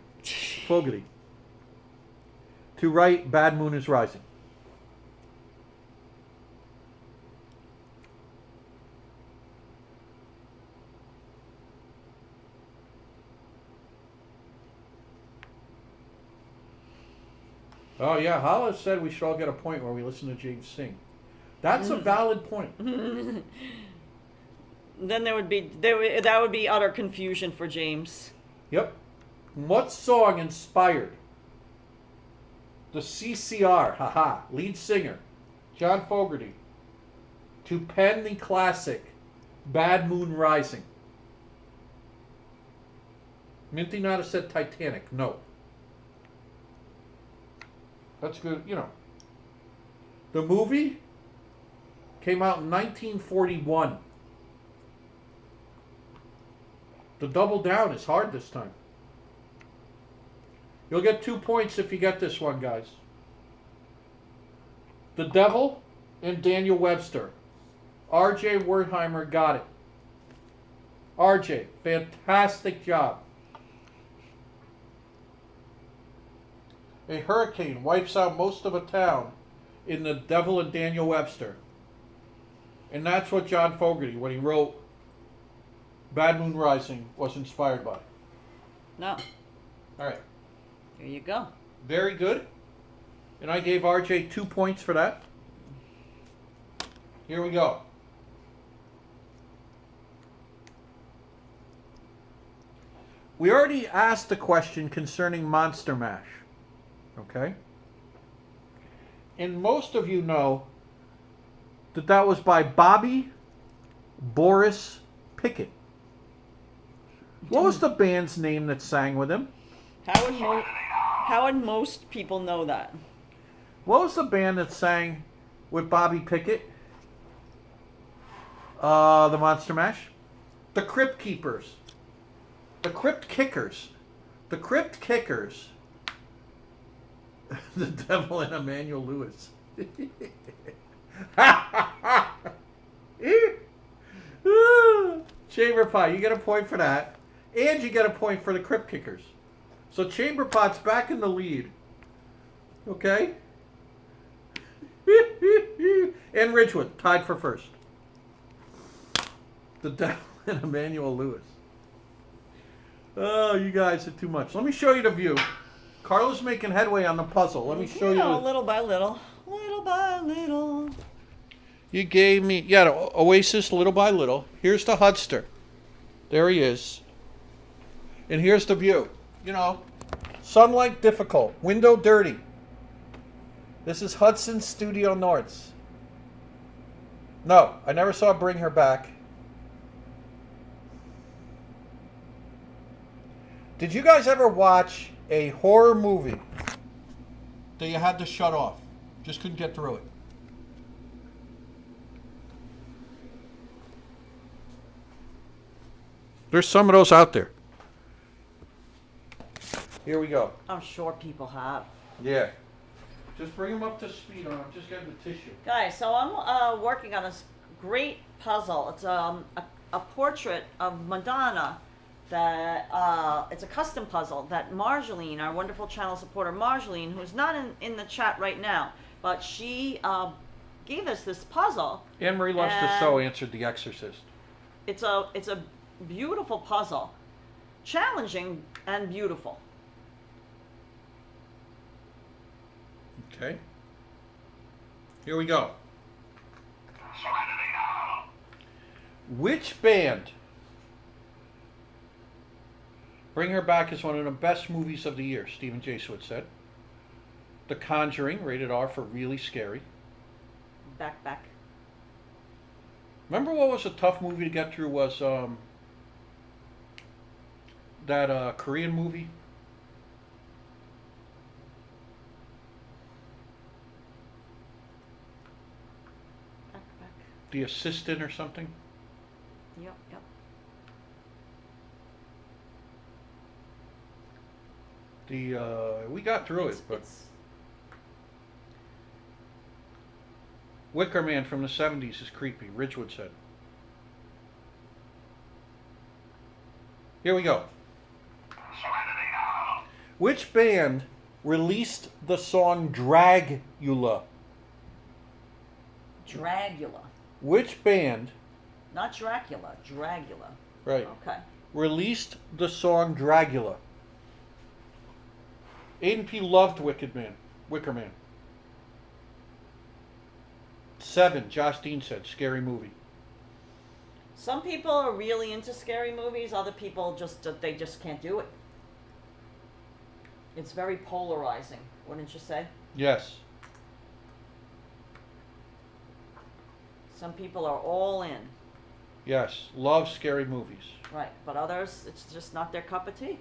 to write Bad Moon is Rising? Oh yeah, Hollis said we should all get a point where we listen to James sing. That's a valid point. Then that would be utter confusion for James. Yep. What song inspired the CCR, lead singer, John Fogerty, to pen the classic Bad Moon Rising? Minty Nada said Titanic. No. That's good, you know. The movie came out in 1941. The double down is hard this time. You'll get 2 points if you get this one, guys. The Devil and Daniel Webster. R.J. Wertheimer got it. R.J., fantastic job. A hurricane wipes out most of a town in The Devil and Daniel Webster. And that's what John Fogerty, when he wrote Bad Moon Rising, was inspired by. No. All right. Here you go. Very good. And I gave RJ 2 points for that. Here we go. We already asked a question concerning Monster Mash. Okay? And most of you know that that was by Bobby Boris Pickett. What was the band's name that sang with him? How would most people know that? What was the band that sang with Bobby Pickett? The Monster Mash? The Crypt Keepers. The Crypt Kickers. The Crypt Kickers. The Devil and Emmanuel Lewis. Chamber Pot, you get a point for that. And you get a point for the Crypt Kickers. So Chamber Pot's back in the lead. Okay? And Ridgewood, tied for first. The Devil and Emmanuel Lewis. Oh, you guys are too much. Let me show you the view. Karla's making headway on the puzzle. Let me show you. Little by little. Little by little. You gave me, yeah, the Oasis, little by little. Here's the Hudster. There he is. And here's the view. You know, sunlight difficult, window dirty. This is Hudson Studio Norths. No, I never saw Bring Her Back. Did you guys ever watch a horror movie that you had to shut off? Just couldn't get through it. There's some of those out there. Here we go. I'm sure people have. Yeah. Just bring them up to speed on. I'm just getting the tissue. Guys, so I'm working on this great puzzle. It's a portrait of Madonna. That it's a custom puzzle that Marjolaine, our wonderful channel supporter Marjolaine, who's not in the chat right now, but she gave us this puzzle. Anne-Marie Loves to Sew answered The Exorcist. It's a beautiful puzzle, challenging and beautiful. Okay. Here we go. Which band? Bring Her Back is one of the best movies of the year, Stephen J. Switz said. The Conjuring, rated R for really scary. Back. Remember what was a tough movie to get through was that Korean movie? Back. The Assistant or something? Yep. We got through it, but It's Wicker Man from the 70s is creepy, Ridgewood said. Here we go. Which band released the song Dragula? Dragula. Which band, Not Dracula. Dragula. right, Okay. released the song Dragula? Aiden P. loved Wicker Man. 7, Josh Dean said, scary movie. Some people are really into scary movies. Other people they just can't do it. It's very polarizing, wouldn't you say? Yes. Some people are all in, Yes. Love scary movies. right? But others, it's just not their cup of tea.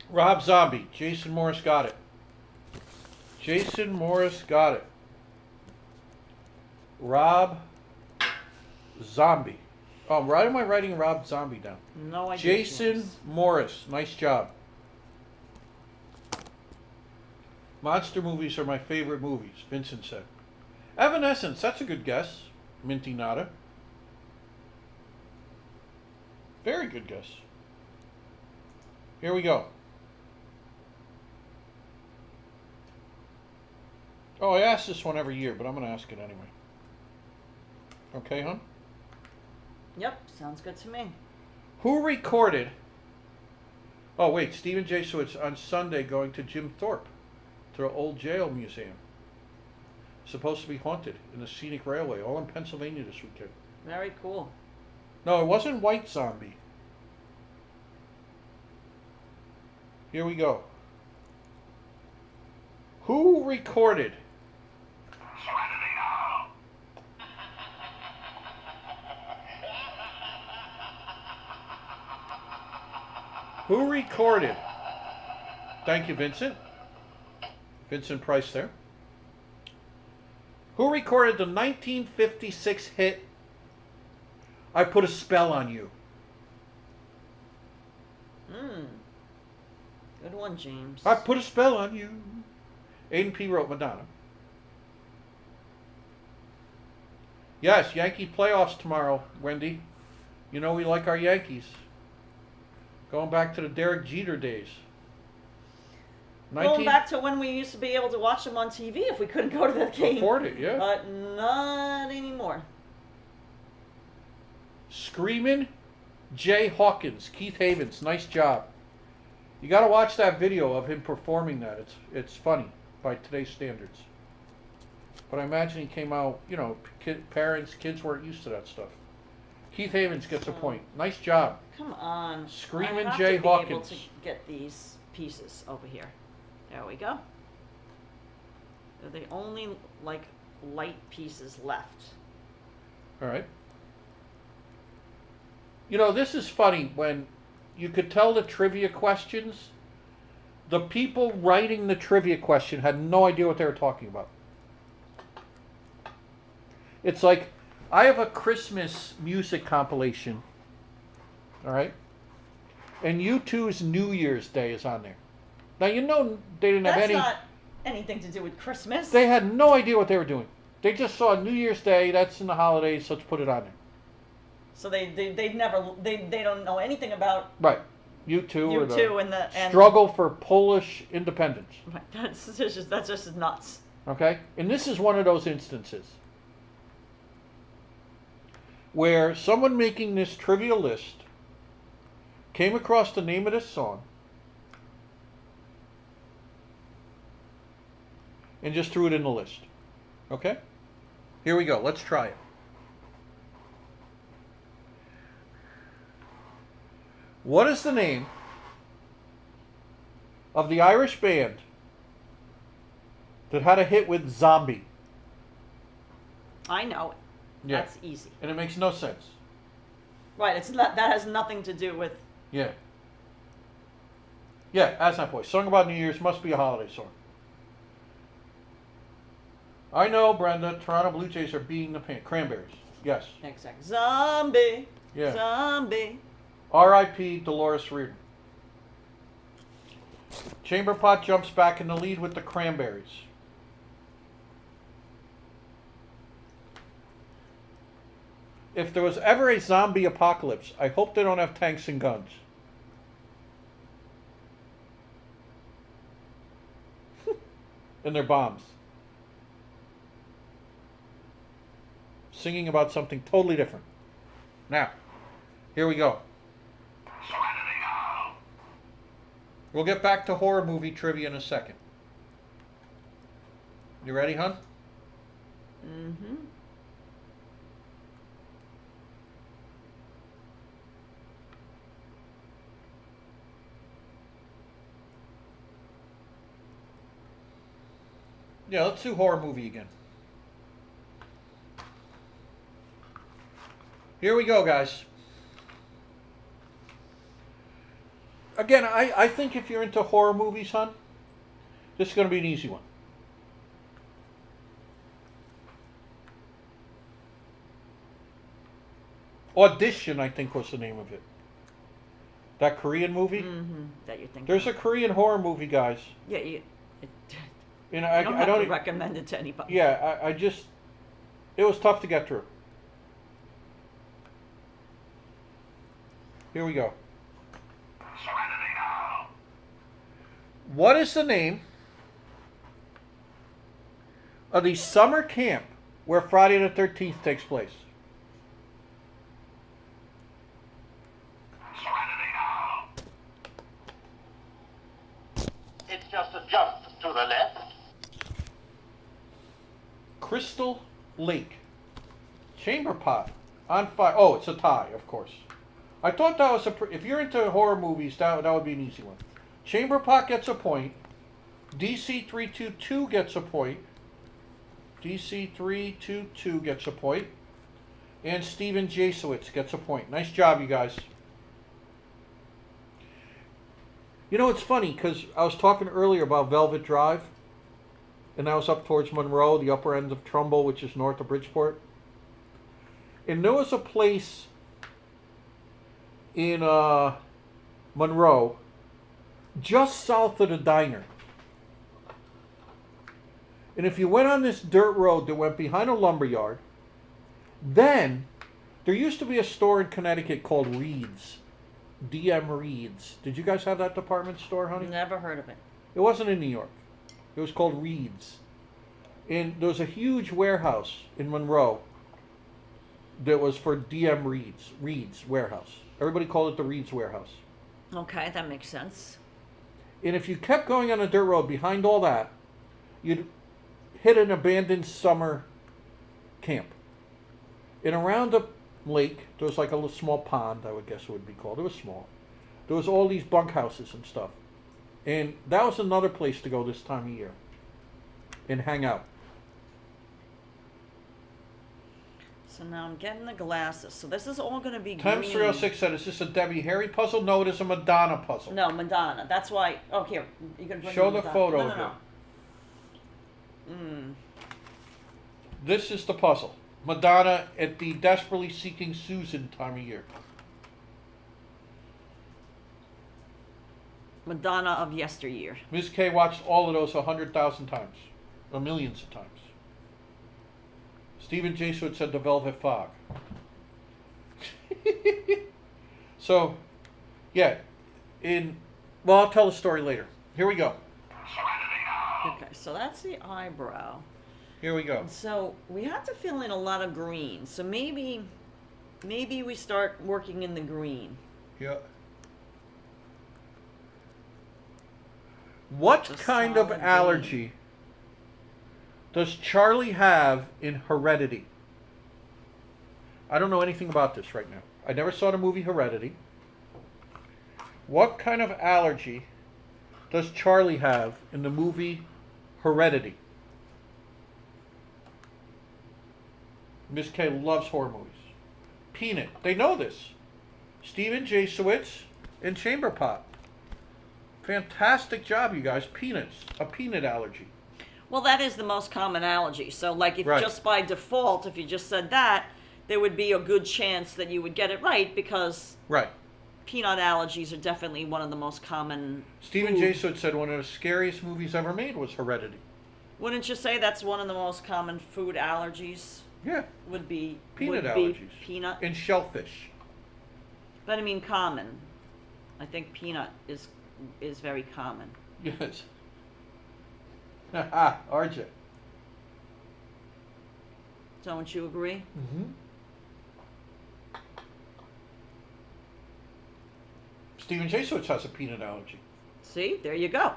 Rob Zombie. Jason Morris got it. Jason Morris got it. Rob Zombie. Oh, why am I writing Rob Zombie down? No idea. Jason James. Morris. Nice job. Monster movies are my favorite movies, Vincent said. Evanescence, that's a good guess. Minty Nada. Very good guess. Here we go. Oh, I ask this one every year, but I'm going to ask it anyway. Okay, hon? Yep, sounds good to me. Who recorded... Oh, wait, Stephen J. Switz on Sunday going to Jim Thorpe to the old jail museum. Supposed to be haunted in the scenic railway, all in Pennsylvania this weekend. Very cool. No, it wasn't White Zombie. Here we go. Who recorded... Who recorded? Thank you, Vincent. Vincent Price there. Who recorded the 1956 hit, I Put a Spell on You? Good one, James. I put a spell on you. Aiden P. wrote Madonna. Yes, Yankee playoffs tomorrow, Wendy. You know we like our Yankees. Going back to the Derek Jeter days. Going back to when we used to be able to watch them on TV if we couldn't go to the game. Afford it, yeah. But not anymore. Screamin' Jay Hawkins, Keith Havens, nice job. You got to watch that video of him performing that. It's funny by today's standards. But I imagine he came out, you know, parents, kids weren't used to that stuff. Keith Havens gets a point. Nice job. Come on. Screamin' I have Jay to be able Hawkins. to get these pieces over here. There we go. They're the only, like, light pieces left. All right. You know, this is funny when you could tell the trivia questions, the people writing the trivia question had no idea what they were talking about. It's like, I have a Christmas music compilation, all right? And U2's New Year's Day is on there. Now, you know they didn't have That's any... not anything to do with Christmas. They had no idea what they were doing. They just saw New Year's Day, that's in the holidays, so let's put it on there. So they don't know anything about Right. U2 or the U2 and struggle for Polish independence. Right, that's just nuts. Okay? And this is one of those instances where someone making this trivia list came across the name of this song and just threw it in the list. Okay? Here we go. Let's try it. What is the name of the Irish band that had a hit with Zombie. I know it. Yeah. That's easy. And it makes no sense. Right, it's not, that has nothing to do with... Yeah. Yeah, As That Boy. Song about New Year's must be a holiday song. I know, Brenda. Toronto Blue Jays are beating the Cranberries. Yes. Exactly. Zombie. Yeah. Zombie. R.I.P. Dolores Reardon. Chamberpot jumps back in the lead with the Cranberries. If there was ever a zombie apocalypse, I hope they don't have tanks and guns. And their bombs. Singing about something totally different. Now, here we go. We'll get back to horror movie trivia in a second. You ready, hon? Mm-hmm. Yeah, let's do horror movie again. Here we go, guys. Again, I think if you're into horror movies, hon, this is going to be an easy one. Audition, I think, was the name of it. That Korean movie. Mm-hmm. That you think. There's a Korean horror movie, guys. Yeah, you. You know, I don't have don't to recommend it to anybody. Yeah, I just, it was tough to get through. Here we go. What is the name of the summer camp where Friday the 13th takes place? It's just a jump to the left. Crystal Lake. Chamberpot. On fire. Oh, it's a tie, of course. I thought that was if you're into horror movies, that would be an easy one. Chamberpot gets a point. DC322 gets a point. DC322 gets a point. And Steven Jasowitz gets a point. Nice job, you guys. You know, it's funny, because I was talking earlier about Velvet Drive. And that was up towards Monroe, the upper end of Trumbull, which is north of Bridgeport. And there was a place in Monroe, just south of the diner. And if you went on this dirt road that went behind a lumberyard, then there used to be a store in Connecticut called Reed's. DM Reed's. Did you guys have that department store, honey? Never heard of it. It wasn't in New York. It was called Reed's. And there was a huge warehouse in Monroe that was for DM Reed's. Reed's warehouse. Everybody called it the Reed's warehouse. Okay, that makes sense. And if you kept going on a dirt road behind all that, you'd hit an abandoned summer camp. And around the lake, there was like a little small pond, I would guess it would be called. It was small. There was all these bunkhouses and stuff. And that was another place to go this time of year and hang out. So now I'm getting the glasses. So this is all going to be Times green. 306 said, is this a Debbie Harry puzzle? No, it is a Madonna puzzle. No, Madonna. That's why. Oh, here. You can bring Show me the Madonna. photo No. again. This is the puzzle. Madonna at the desperately seeking Susan time of year. Madonna of yesteryear. Ms. K watched all of those 100,000 times. Or millions of times. Stephen Jasowitz said the Velvet Fog. So, yeah. Well, I'll tell the story later. Here we go. Okay, so that's the eyebrow. Here we go. So we have to fill in a lot of green. So maybe we start working in the green. Yeah. What Just kind of solid allergy does Charlie have in Heredity? I don't know anything about this right now. I never saw the movie Heredity. What kind of allergy does Charlie have in the movie Heredity? Miss K loves horror movies. Peanut. They know this. Stephen Jasowitz and Chamber Pot. Fantastic job, you guys. Peanuts. A peanut allergy. Well, that is the most common allergy. So, like, if Right. just by default, if you just said that, there would be a good chance that you would get it right because Right. peanut allergies are definitely one of the most common. Stephen food- Jasowitz said one of the scariest movies ever made was Heredity. Wouldn't you say that's one of the most common food allergies? Yeah. Would be Peanut would be allergies. peanut. And shellfish. But I mean common. I think peanut is very common. Yes. Haha, RJ. Don't you agree? Mm-hmm. Stephen Jasowitz has a peanut allergy. See, there you go.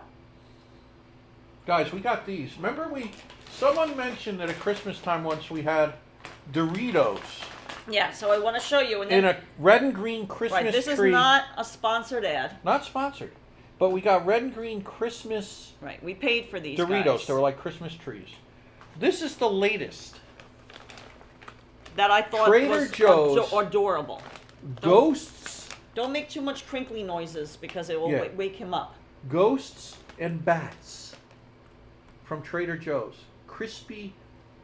Guys, we got these. Remember someone mentioned that at Christmas time once we had Doritos Yeah, so I want to show you. And in then, a red and green Christmas right, this tree. is not a sponsored ad. Not sponsored. But we got red and green Christmas Right, we paid for these Doritos. guys. They were like Christmas trees. This is the latest. That I thought Trader was Joe's. adorable. Ghosts, Don't make too much crinkly noises because it will Yeah. wake him up. Ghosts and Bats from Trader Joe's. Crispy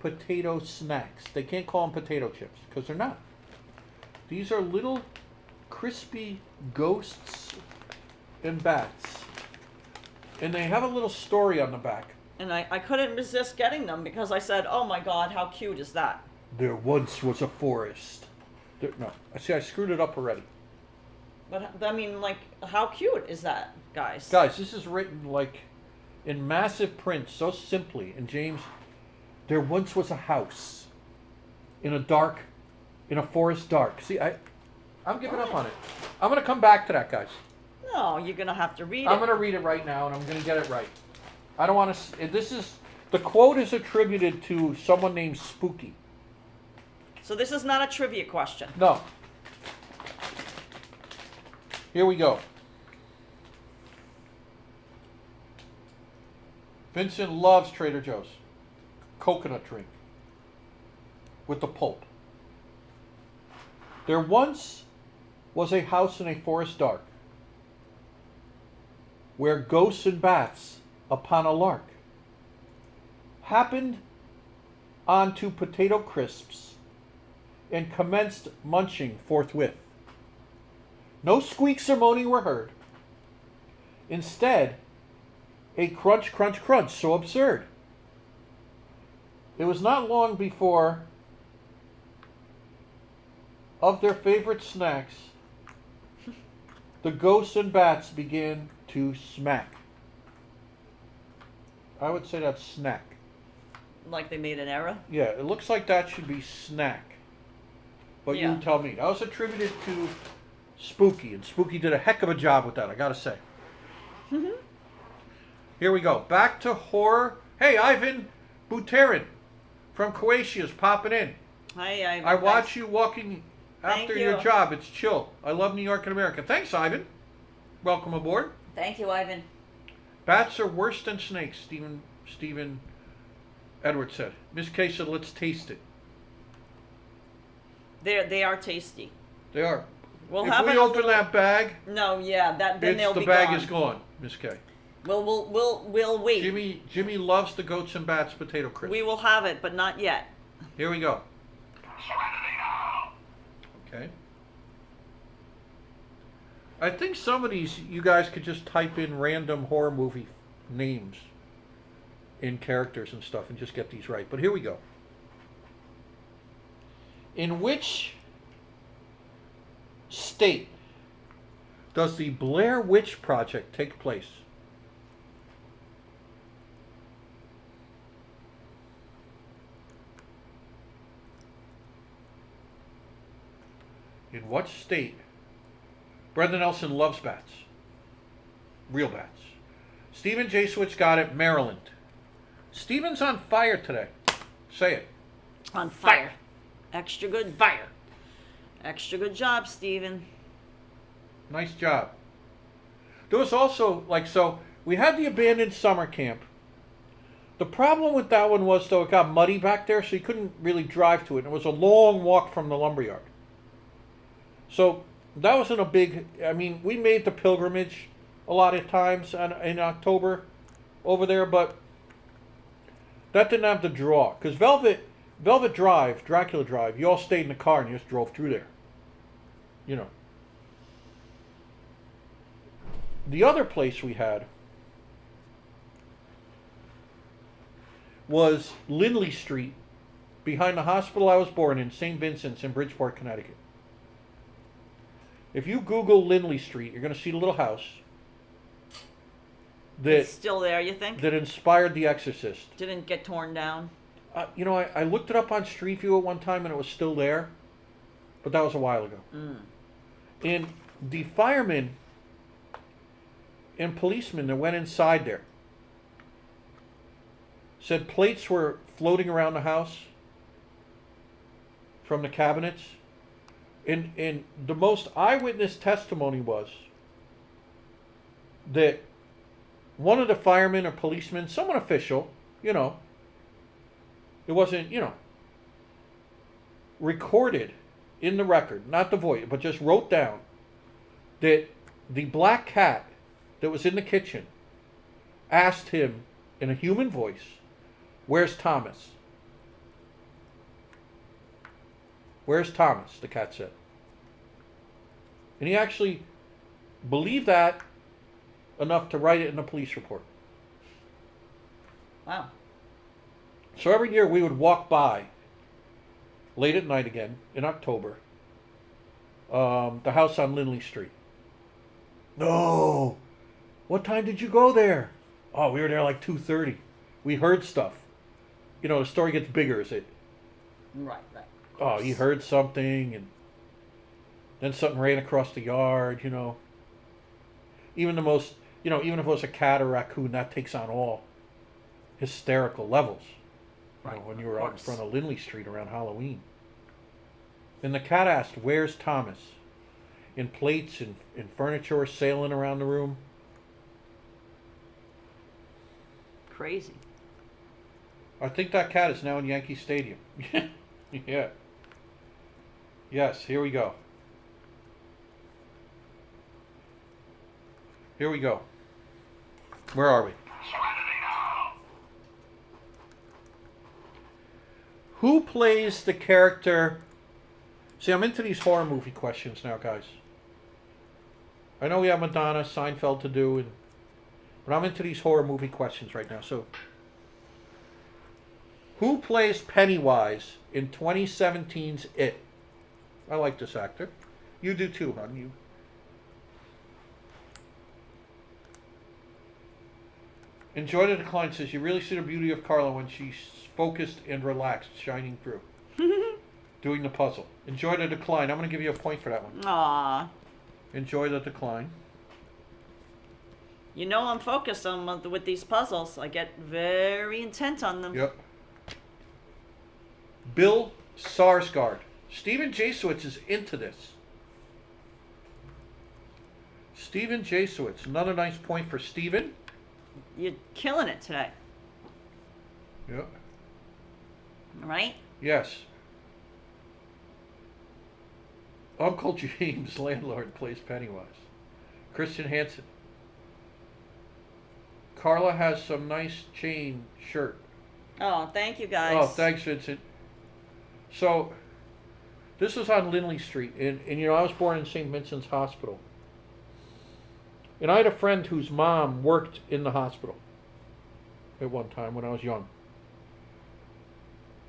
potato snacks. They can't call them potato chips because they're not. These are little crispy ghosts and bats. And they have a little story on the back. And I couldn't resist getting them because I said, oh my God, how cute is that? There once was a forest. No, I screwed it up already. But I mean, like, how cute is that, guys? Guys, this is written like in massive print, so simply. And James, there once was a house in a forest dark. See, I'm giving up on it. I'm going to come back to that, guys. No, you're going to have to read I'm it. going to read it right now, and I'm going to get it right. I don't want to. The quote is attributed to someone named Spooky. So this is not a trivia question. No. Here we go. Vincent loves Trader Joe's coconut drink with the pulp. There once was a house in a forest dark where ghosts and bats upon a lark happened onto potato crisps and commenced munching forthwith. No squeaks or moaning were heard. Instead, a crunch, crunch, crunch, so absurd. It was not long before, of their favorite snacks, the ghosts and bats began to smack. I would say that's snack. Like they made an error? Yeah, it looks like that should be snack. But Yeah. you tell me. That was attributed to Spooky, and Spooky did a heck of a job with that, I gotta say. Here we go. Back to horror. Hey, Ivan Buterin from Croatia's popping in. Hi, I watch you walking Thank after your you. job. It's chill. I love New York and America. Thanks, Ivan. Welcome aboard. Thank you, Ivan. Bats are worse than snakes, Stephen Edwards said. Miss K said, let's taste it. They are tasty. They are. We'll If have we it a open little- that bag, No, yeah, then they'll the be bag gone. is gone, Miss K. We'll wait. Jimmy loves the goats and bats potato crisp. We will have it, but not yet. Here we go. Okay. I think some of these you guys could just type in random horror movie names in characters and stuff and just get these right. But here we go. In which state does the Blair Witch Project take place? In what state? Brenda Nelson loves bats. Real bats. Stephen Jasowitz got it. Maryland. Stephen's on fire today. Say it. On fire. Extra good. Fire. Extra good job, Steven. Nice job. There was also, so we had the abandoned summer camp The problem with that one was, though, it got muddy back there, so you couldn't really drive to it. And it was a long walk from the lumberyard. So that wasn't a big... I mean, we made the pilgrimage a lot of times in October over there, but that didn't have the draw. Because Velvet Drive, Dracula Drive, you all stayed in the car and you just drove through there. You know. The other place we had was Lindley Street, behind the hospital I was born in, St. Vincent's in Bridgeport, Connecticut. If you Google Lindley Street, you're going to see the little house It's still there, you think? that inspired The Exorcist. Didn't get torn down. You know, I looked it up on Street View at one time and it was still there, but that was a while ago. And the firemen and policemen that went inside there said plates were floating around the house from the cabinets. And the most eyewitness testimony was that one of the firemen or policemen, someone official, you know, it wasn't, you know, recorded in the record, not the voice, but just wrote down that the black cat that was in the kitchen asked him in a human voice, "Where's Thomas?" "Where's Thomas?" the cat said. And he actually believed that enough to write it in the police report. Wow. So every year we would walk by, late at night again, in October, the house on Lindley Street. No! What time did you go there? Oh, we were there like 2:30. We heard stuff. You know, the story gets bigger as it... Right. Oh, you heard something, and then something ran across the yard, you know. Even the most, you know, even if it was a cat or raccoon, that takes on all hysterical levels. You know, when you were out in front of Lindley Street around Halloween. And the cat asked, "Where's Thomas?" And plates and furniture were sailing around the room. Crazy. I think that cat is now in Yankee Stadium. Yeah. Yes, here we go. Here we go. Where are we? Who plays the character? See, I'm into these horror movie questions now, guys. I know we have Madonna, Seinfeld to do, but I'm into these horror movie questions right now. So, who plays Pennywise in 2017's It? I like this actor. You do too, hon. You. Enjoy the Decline says, "You really see the beauty of Karla when she's focused and relaxed, shining through." Doing the puzzle. Enjoy the Decline. I'm going to give you a point for that one. Aww. Enjoy the Decline. You know I'm focused on with these puzzles. I get very intent on them. Yep. Bill Sarsgaard. Stephen Jasowitz is into this. Stephen Jasowitz. Another nice point for Stephen. You're killing it today. Yep. Right? Yes. Uncle James, landlord, plays Pennywise. Christian Hansen. Karla has some nice chain shirt. Oh, thank you guys. Oh, thanks, Vincent. So, this was on Lindley Street, and you know, I was born in St. Vincent's Hospital. And I had a friend whose mom worked in the hospital at one time when I was young.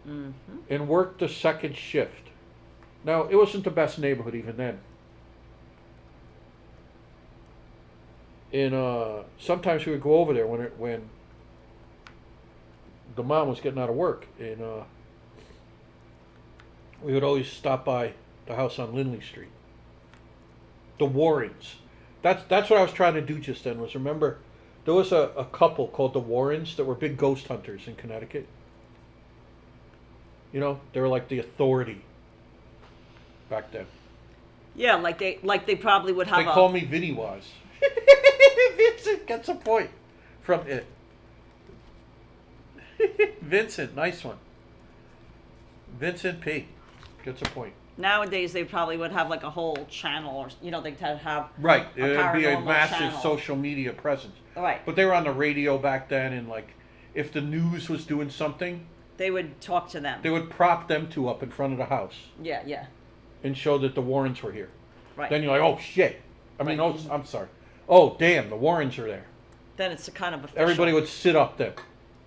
Mm-hmm. And worked the second shift. Now, it wasn't the best neighborhood even then. And sometimes we would go over there when the mom was getting out of work, and we would always stop by the house on Lindley Street. The Warrens. That's what I was trying to do just then, was remember, there was a couple called the Warrens that were big ghost hunters in Connecticut. You know, they were like the authority back then. Yeah, like they probably would have They call me Vinny Wise. Vincent gets a point from it. Vincent, nice one. Vincent P. Gets a point. Nowadays, they probably would have like a whole channel, or they'd have Right, a it would be a paranormal massive channel. social media presence. Right. But they were on the radio back then, and like, if the news was doing something, They would talk to them. they would prop them two up in front of the house Yeah. and show that the Warrens were here. Right. Then you're like, oh shit. I mean, Right. oh, I'm sorry. Oh damn, the Warrens are there. Then it's a kind of official. Everybody would sit up then,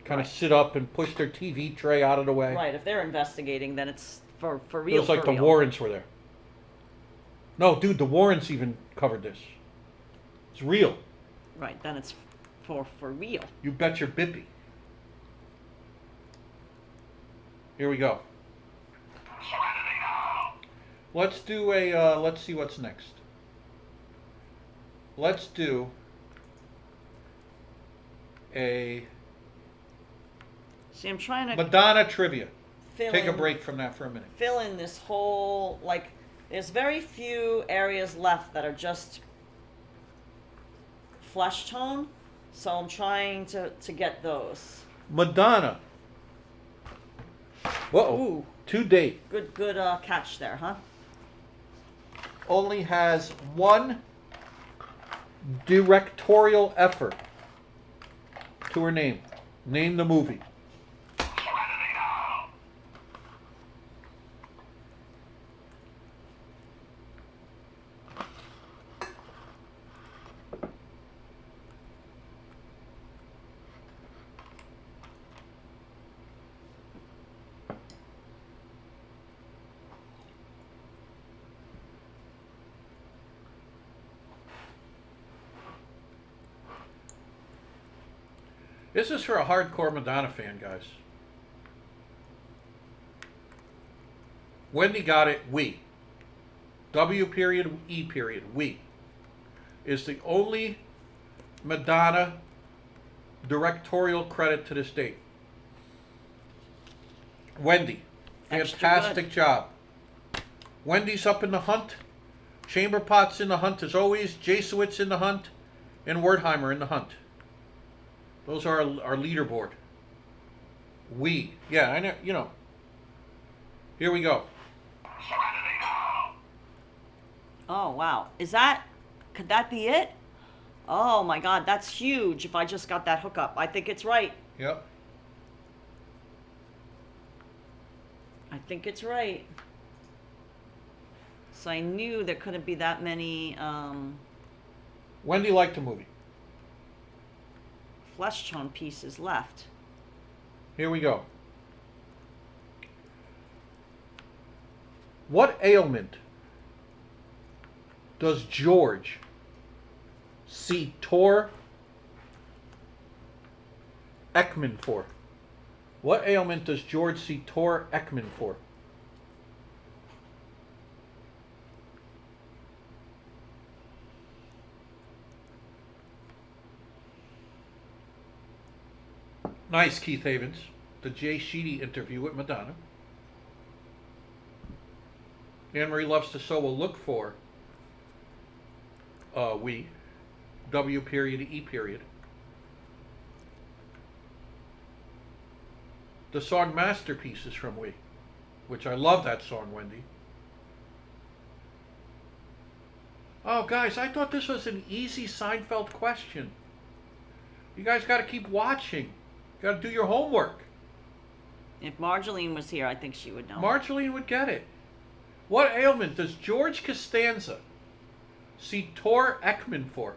kind of Right. sit up and push their TV tray out of the way. Right. If they're investigating, then it's for It real. was like for the real. Warrens were there. No, dude, the Warrens even covered this. It's real. Right. Then it's for real. You bet your bippy. Here we go. Let's do a, let's see what's next. Let's do a See, I'm trying to Madonna trivia. fill Take a in- break from that for a minute. fill in this whole, like, there's very few areas left that are just flesh tone, so I'm trying to get those. Madonna. Whoa. Ooh, To date, good catch there, huh? only has one directorial effort to her name. Name the movie. This is for a hardcore Madonna fan, guys. Wendy got it. We. W period E period. We is the only Madonna directorial credit to this date. Wendy, Extra fantastic good. job. Wendy's up in the hunt. Chamberpot's in the hunt as always. Jasowitz in the hunt, and Wertheimer in the hunt. Those are our leaderboard. We. Yeah, I know, you know. Here we go. Oh, wow. Could that be it? Oh my God, that's huge if I just got that hookup. I think it's right. Yep. I think it's right. So I knew there couldn't be that many Wendy liked the movie. flesh tone pieces left. Here we go. What ailment does George see Tor Ekman for? What ailment does George see Tor Ekman for? Nice, Keith Havens. The Jay Sheedy interview with Madonna. Anne-Marie Loves to Sew will look for we. W period E period. The song Masterpiece is from We, which I love that song, Wendy. Oh, guys, I thought this was an easy Seinfeld question. You guys got to keep watching. Got to do your homework. If Marjolaine was here, I think she would know. Marjolaine would get it. What ailment does George Costanza see Tor Ekman for?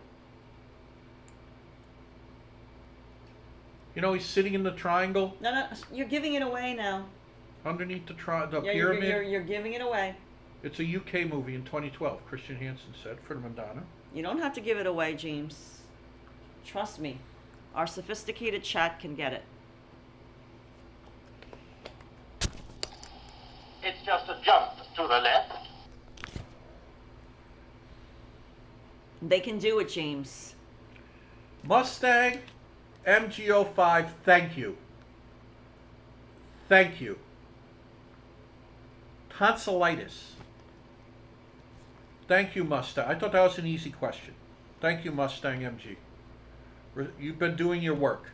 You know, he's sitting in the triangle No, you're giving it away now. underneath the Yeah, pyramid. you're giving it away. It's a UK movie in 2012, Christian Hansen said, for Madonna. You don't have to give it away, James. Trust me. Our sophisticated chat can get it. It's just a jump to the left. They can do it, James. Mustang MG05, thank you. Thank you. Tonsillitis. Thank you, Mustang. I thought that was an easy question. Thank you, Mustang MG. You've been doing your work.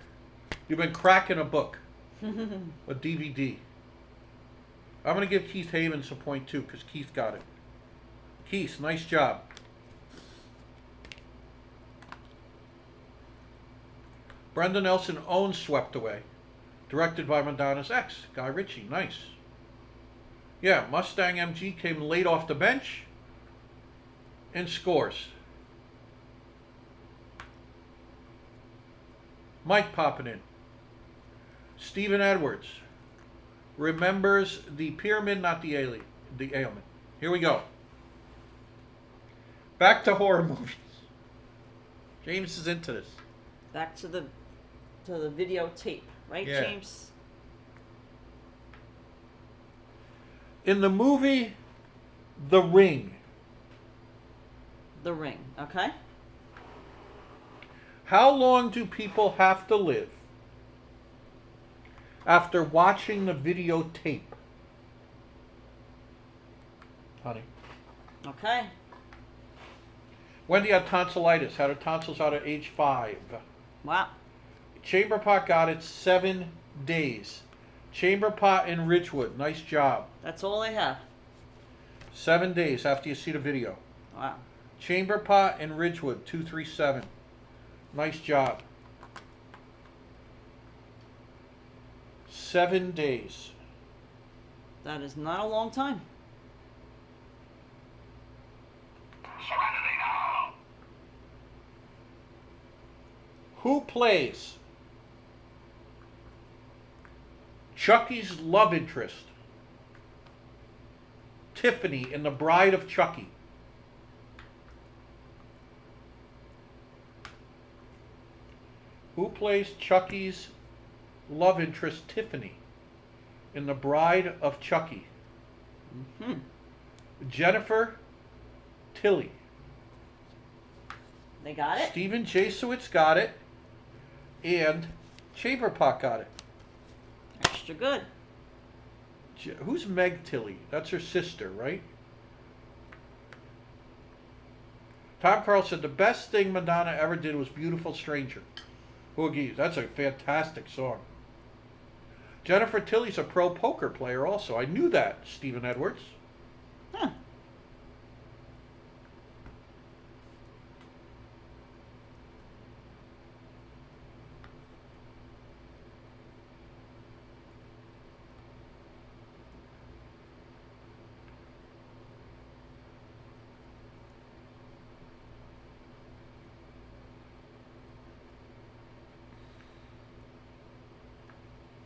You've been cracking a book. A DVD. I'm going to give Keith Havens a point too, because Keith got it. Keith, nice job. Brenda Nelson owns Swept Away, directed by Madonna's ex, Guy Ritchie. Nice. Yeah, Mustang MG came late off the bench and scores. Mike popping in. Stephen Edwards remembers the pyramid, not the ailment. Here we go. Back to horror movies. James is into this. Back to the videotape, right, Yeah. James? In the movie The Ring, The Ring, okay? how long do people have to live after watching the videotape? Honey. Okay. Wendy had tonsillitis, had her tonsils out at age 5. Wow. Chamberpot got it 7 days. Chamberpot in Ridgewood, nice job. That's all they have. 7 days after you see the video. Wow. Chamberpot in Ridgewood, 237. Nice job. 7 days. That is not a long time. Serenity now. Who plays Chucky's love interest, Tiffany, in The Bride of Chucky? Who plays Chucky's love interest, Tiffany, in The Bride of Chucky? Hmm. Jennifer Tilly. They got it? Stephen Jasowitz got it, and Chamberpot got it. Extra good. Who's Meg Tilly? That's her sister, right? Tom Carl said the best thing Madonna ever did was Beautiful Stranger. Boogie, that's a fantastic song. Jennifer Tilly's a pro poker player also. I knew that, Stephen Edwards. Huh.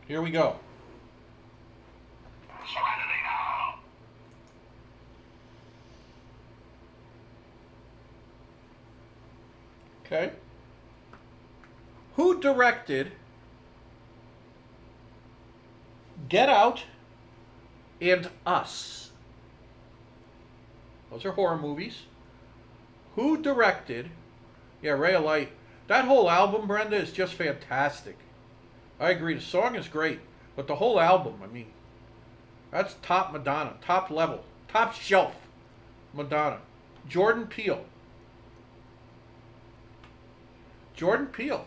Here we go. Serenity now. Okay. Who directed Get Out and Us? Those are horror movies. Who directed... Yeah, Ray of Light. That whole album, Brenda, is just fantastic. I agree. The song is great. But the whole album, I mean, that's top Madonna. Top level. Top shelf Madonna. Jordan Peele. Jordan Peele.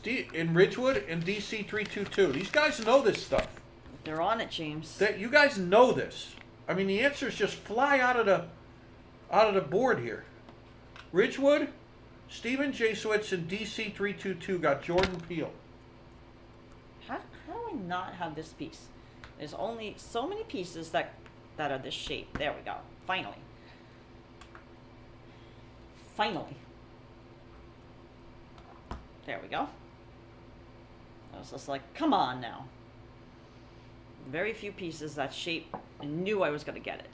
In Ridgewood and DC 322. These guys know this stuff. They're on it, James. You guys know this. I mean, the answers just fly out of the board here. Ridgewood, Stephen Jasowitz, and DC 322 got Jordan Peele. How do I not have this piece? There's only so many pieces that are this shape. There we go. Finally. Finally. There we go. I was just like, come on now. Very few pieces that shape. I knew I was going to get it.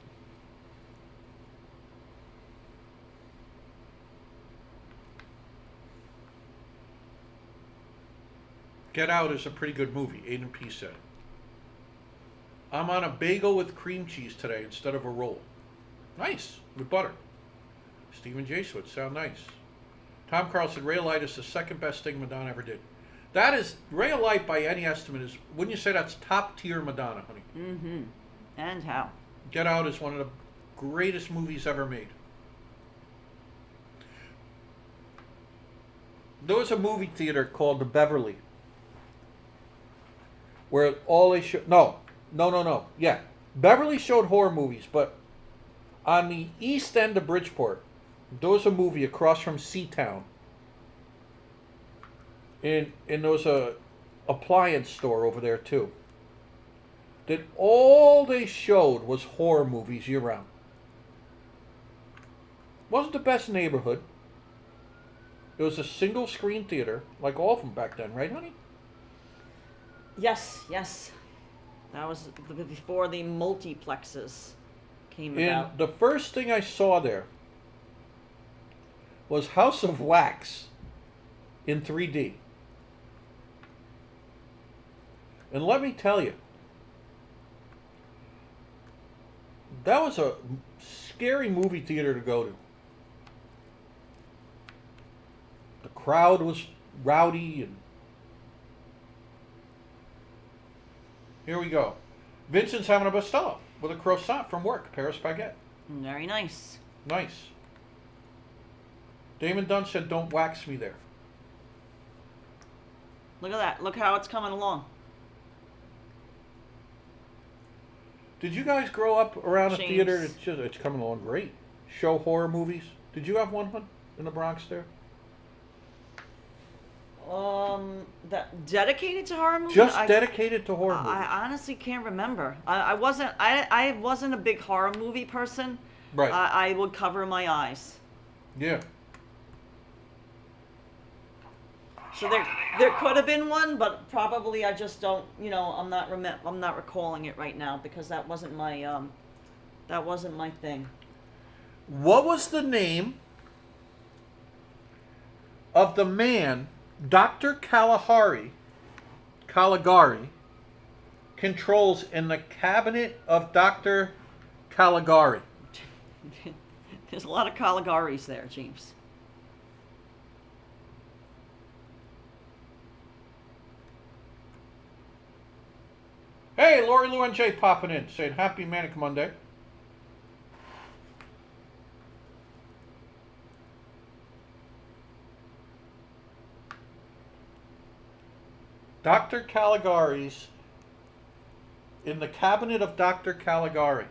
Get Out is a pretty good movie, Aiden P. said. I'm on a bagel with cream cheese today instead of a roll. Nice, with butter. Stephen Jasowitz, sound nice. Tom Carl said Ray of Light is the second best thing Madonna ever did. That is, Ray of Light by any estimate is, wouldn't you say that's top tier Madonna, honey? Mm-hmm. And how? Get Out is one of the greatest movies ever made. There was a movie theater called the Beverly where all they showed. No. Yeah. Beverly showed horror movies, but on the east end of Bridgeport, there was a movie across from Seatown. And there was a appliance store over there too. That all they showed was horror movies year round. Wasn't the best neighborhood. It was a single screen theater, like all of them back then, right, honey? Yes. That was before the multiplexes came And about. the first thing I saw there was House of Wax in 3D. And let me tell you, that was a scary movie theater to go to. The crowd was rowdy, and here we go. Vincent's having a Bustelo with a croissant from work, Paris baguette. Very nice. Nice. Damon Dunn said, "Don't wax me there." Look at that. Look how it's coming along. Did you guys grow up around a James. theater? It's coming along great. Show horror movies. Did you have one in the Bronx there? That dedicated to horror movies. Just dedicated to horror movies. I honestly can't remember. I wasn't a big horror movie person. Right. I would cover my eyes. Yeah. So there could have been one, but probably I just don't. I'm not recalling it right now because that wasn't my thing. What was the name of the man Dr. Caligari controls in the cabinet of Dr. Caligari? There's a lot of Caligaris there, James. Hey, Lori Lou and Jay popping in, saying Happy Manic Monday. Dr. Caligari's in the cabinet of Dr. Caligari.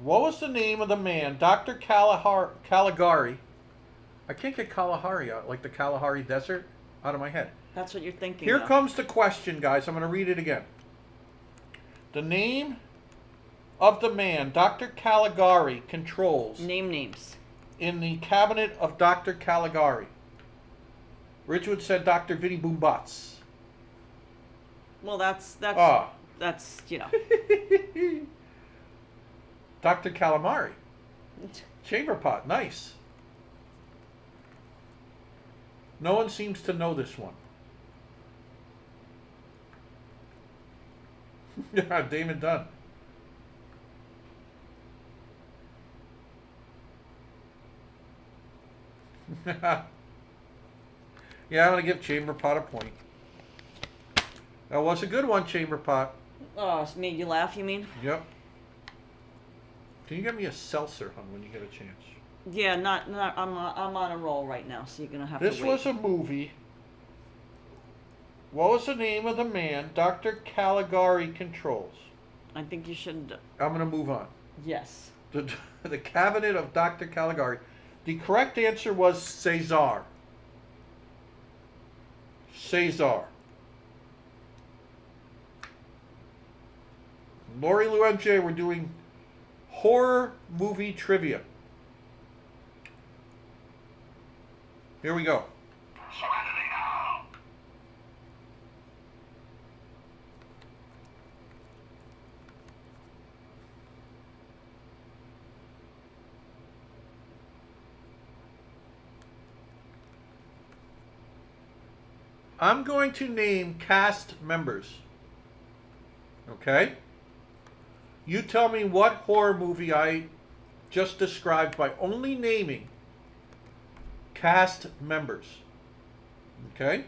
What was the name of the man, Dr. Caligari? I can't get Kalahari out, like the Kalahari Desert, out of my head. That's what you're thinking. Here of. comes the question, guys. I'm going to read it again. The name of the man Dr. Caligari controls Name names. in the cabinet of Dr. Caligari. Ridgewood said Dr. Vinnie Boombats. Well, that's Ah. that's Dr. Calamari. Chamber pot. Nice. No one seems to know this one. Yeah, Damon Dunn. Yeah, I'm going to give Chamber Pot a point. That was a good one, Chamber Pot. Oh, it's made you laugh, you mean? Yep. Can you get me a seltzer, hon, when you get a chance? Yeah, not. I'm on a roll right now, so you're gonna have This to wait. was a movie. What was the name of the man Dr. Caligari controls? I think you should. I'm going to move on. Yes. The cabinet of Dr. Caligari. The correct answer was Cesar. Cesar. Lori Lou MJ, we're doing horror movie trivia. Here we go. I'm going to name cast members. Okay? You tell me what horror movie I just described by only naming cast members. Okay?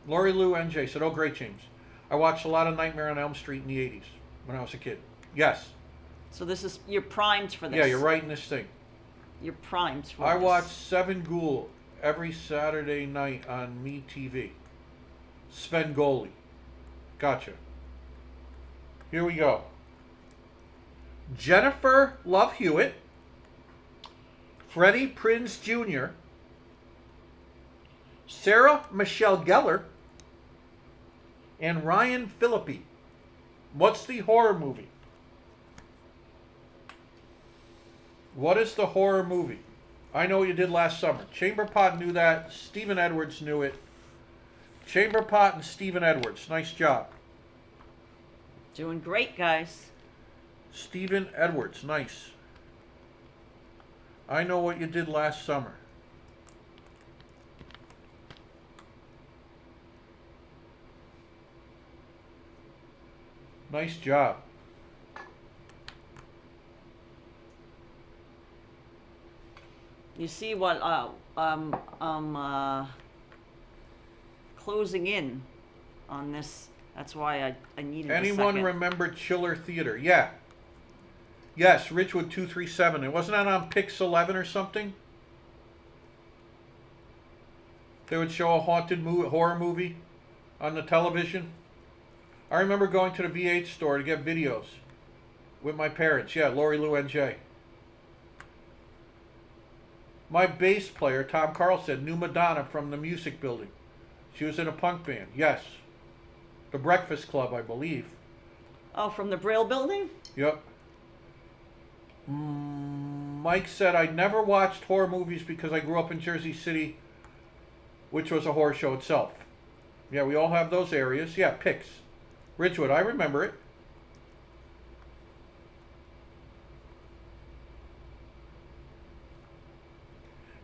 Lori Lou NJ said, "Oh, great, James. I watched a lot of Nightmare on Elm Street in the 80s when I was a kid." Yes. So you're primed for this. Yeah, you're writing this thing. You're primed for I this. watched Seven Ghoul every Saturday night on MeTV. Svengoli. Gotcha. Here we go. Jennifer Love Hewitt, Freddie Prinze Jr., Sarah Michelle Gellar, and Ryan Phillippe. What's the horror movie? What is the horror movie? I know what you did last summer. Chamberpot knew that. Stephen Edwards knew it. Chamberpot and Stephen Edwards. Nice job. Doing great, guys. Stephen Edwards. Nice. I know what you did last summer. Nice job. You see what closing in on this. That's why I needed Anyone a second. remember Chiller Theater? Yeah. Yes, Ridgewood 237. It wasn't that on Pix 11 or something? They would show a haunted horror movie on the television. I remember going to the VH store to get videos with my parents. Yeah, Lori Lou NJ. My bass player, Tom Carlson, knew Madonna from the Music Building. She was in a punk band. Yes. The Breakfast Club, I believe. Oh, from the Braille building? Yep. Mike said, I never watched horror movies because I grew up in Jersey City, which was a horror show itself. Yeah, we all have those areas. Yeah, Pix. Ridgewood, I remember it.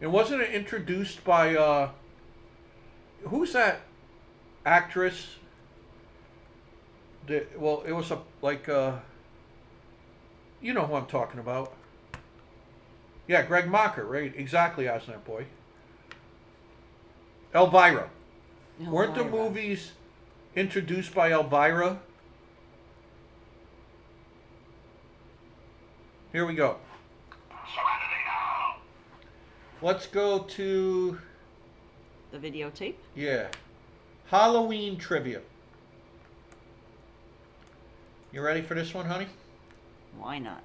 And wasn't it introduced by, who's that actress? Well, it was you know who I'm talking about. Yeah, Greg Mocker, right? Exactly, Osnap Boy. Elvira. Weren't the movies introduced by Elvira? Here we go. Let's go to... The videotape? Yeah. Halloween trivia. You ready for this one, honey? Why not?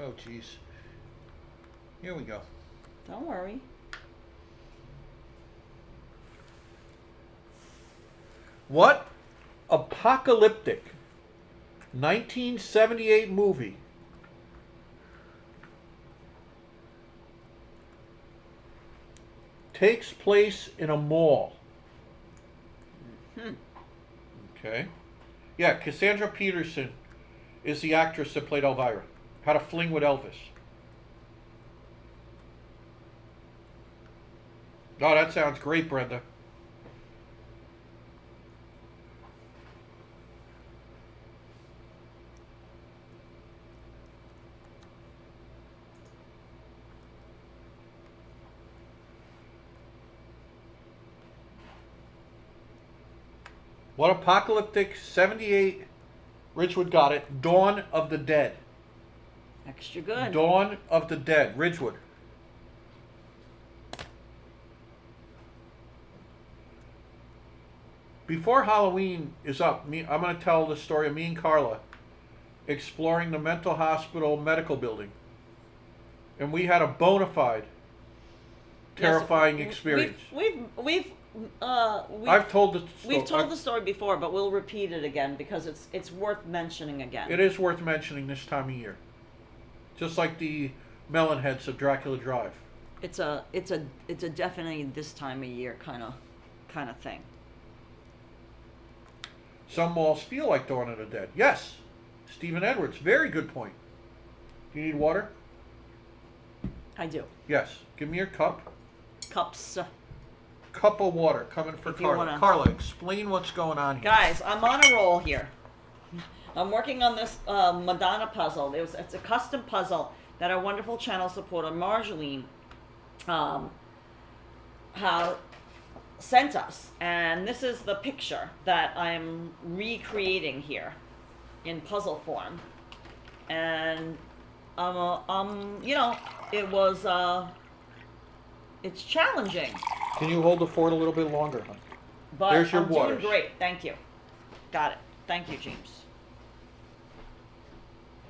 Oh, jeez. Here we go. Don't worry. What apocalyptic 1978 movie takes place in a mall? Okay. Yeah, Cassandra Peterson is the actress that played Elvira. Had a fling with Elvis. Oh, that sounds great, Brenda. What apocalyptic 78, Ridgewood got it, Dawn of the Dead. Extra good. Dawn of the Dead, Ridgewood. Before Halloween is up, I'm going to tell the story of me and Karla exploring the mental hospital medical building. And we had a bona fide terrifying experience. I've told the story. We've told the story before, but we'll repeat it again because it's worth mentioning again. It is worth mentioning this time of year. Just like the Melonheads of Dracula Drive. It's a definitely this time of year kind of thing. Some malls feel like Dawn of the Dead. Yes. Stephen Edwards, very good point. Do you need water? I do. Yes. Give me your cup. Cups. Cup of water coming for If you Karla. wanna- Karla, explain what's going on here. Guys, I'm on a roll here. I'm working on this Madonna puzzle. It's a custom puzzle that our wonderful channel supporter Marjolaine how sent us, and this is the picture that I'm recreating here in puzzle form. And you know, it's challenging, Can you hold the fort a little bit longer, hon? but There's your I'm waters. doing great. Thank you. Got it. Thank you, James.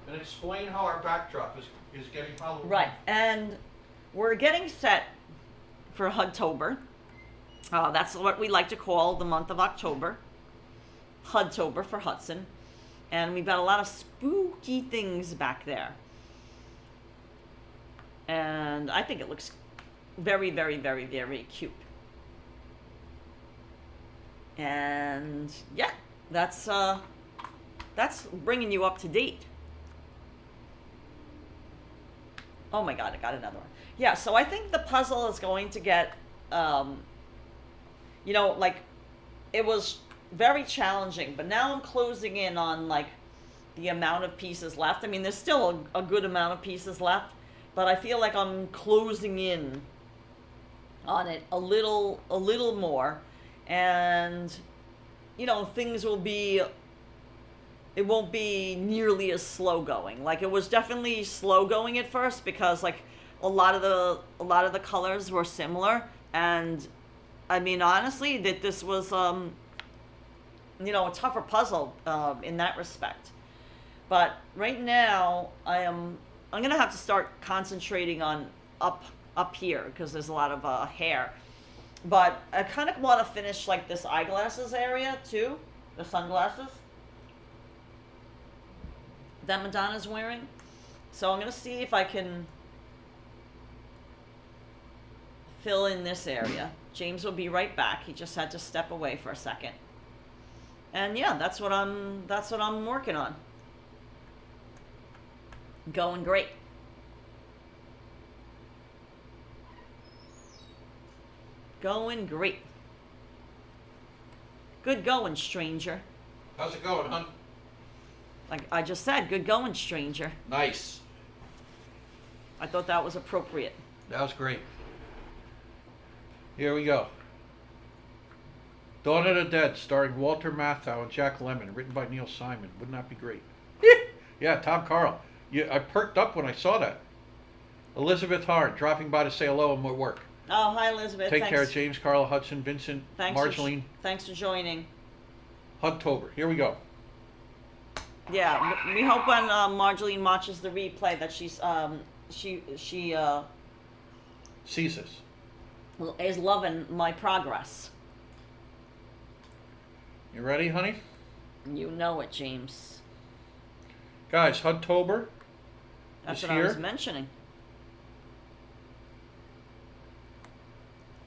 And explain how our backdrop is getting Halloween. Right, and we're getting set for Hudtober. That's what we like to call the month of October. Hudtober for Hudson. And we've got a lot of spooky things back there. And I think it looks very, very, very, very cute. And yeah, that's bringing you up to date. Oh my God, I got another one. Yeah, so I think the puzzle is going to get, you know, like, it was very challenging, but now I'm closing in on, like, the amount of pieces left. I mean, there's still a good amount of pieces left, but I feel like I'm closing in on it a little more, and, you know, things will be, it won't be nearly as slow going. Like, it was definitely slow going at first because, like, a lot of the colors were similar, and I mean, honestly, that this was you know, a tougher puzzle in that respect. But right now I'm gonna have to start concentrating on up here because there's a lot of hair. But I kind of want to finish like this eyeglasses area too, the sunglasses that Madonna's wearing. So I'm gonna see if I can fill in this area. James will be right back. He just had to step away for a second. And yeah, that's what I'm working on. Going great. Going great. Good going, stranger. How's it going, hon? Like I just said, good going, stranger. Nice. I thought that was appropriate. That was great. Here we go. Dawn of the Dead, starring Walter Matthau and Jack Lemmon, written by Neil Simon. Wouldn't that be great? Yeah, Tom Karla. I perked up when I saw that. Elizabeth Hart, dropping by to say hello and more work. Oh, hi, Elizabeth. Take Thanks. care, James, Karla, Hudson, Vincent, Marceline. Thanks for joining. Hudtober. Here we go. Yeah, we hope when Marceline watches the replay that she Sees us. is loving my progress. You ready, honey? You know it, James. Guys, Hudtober That's is what here. I was mentioning.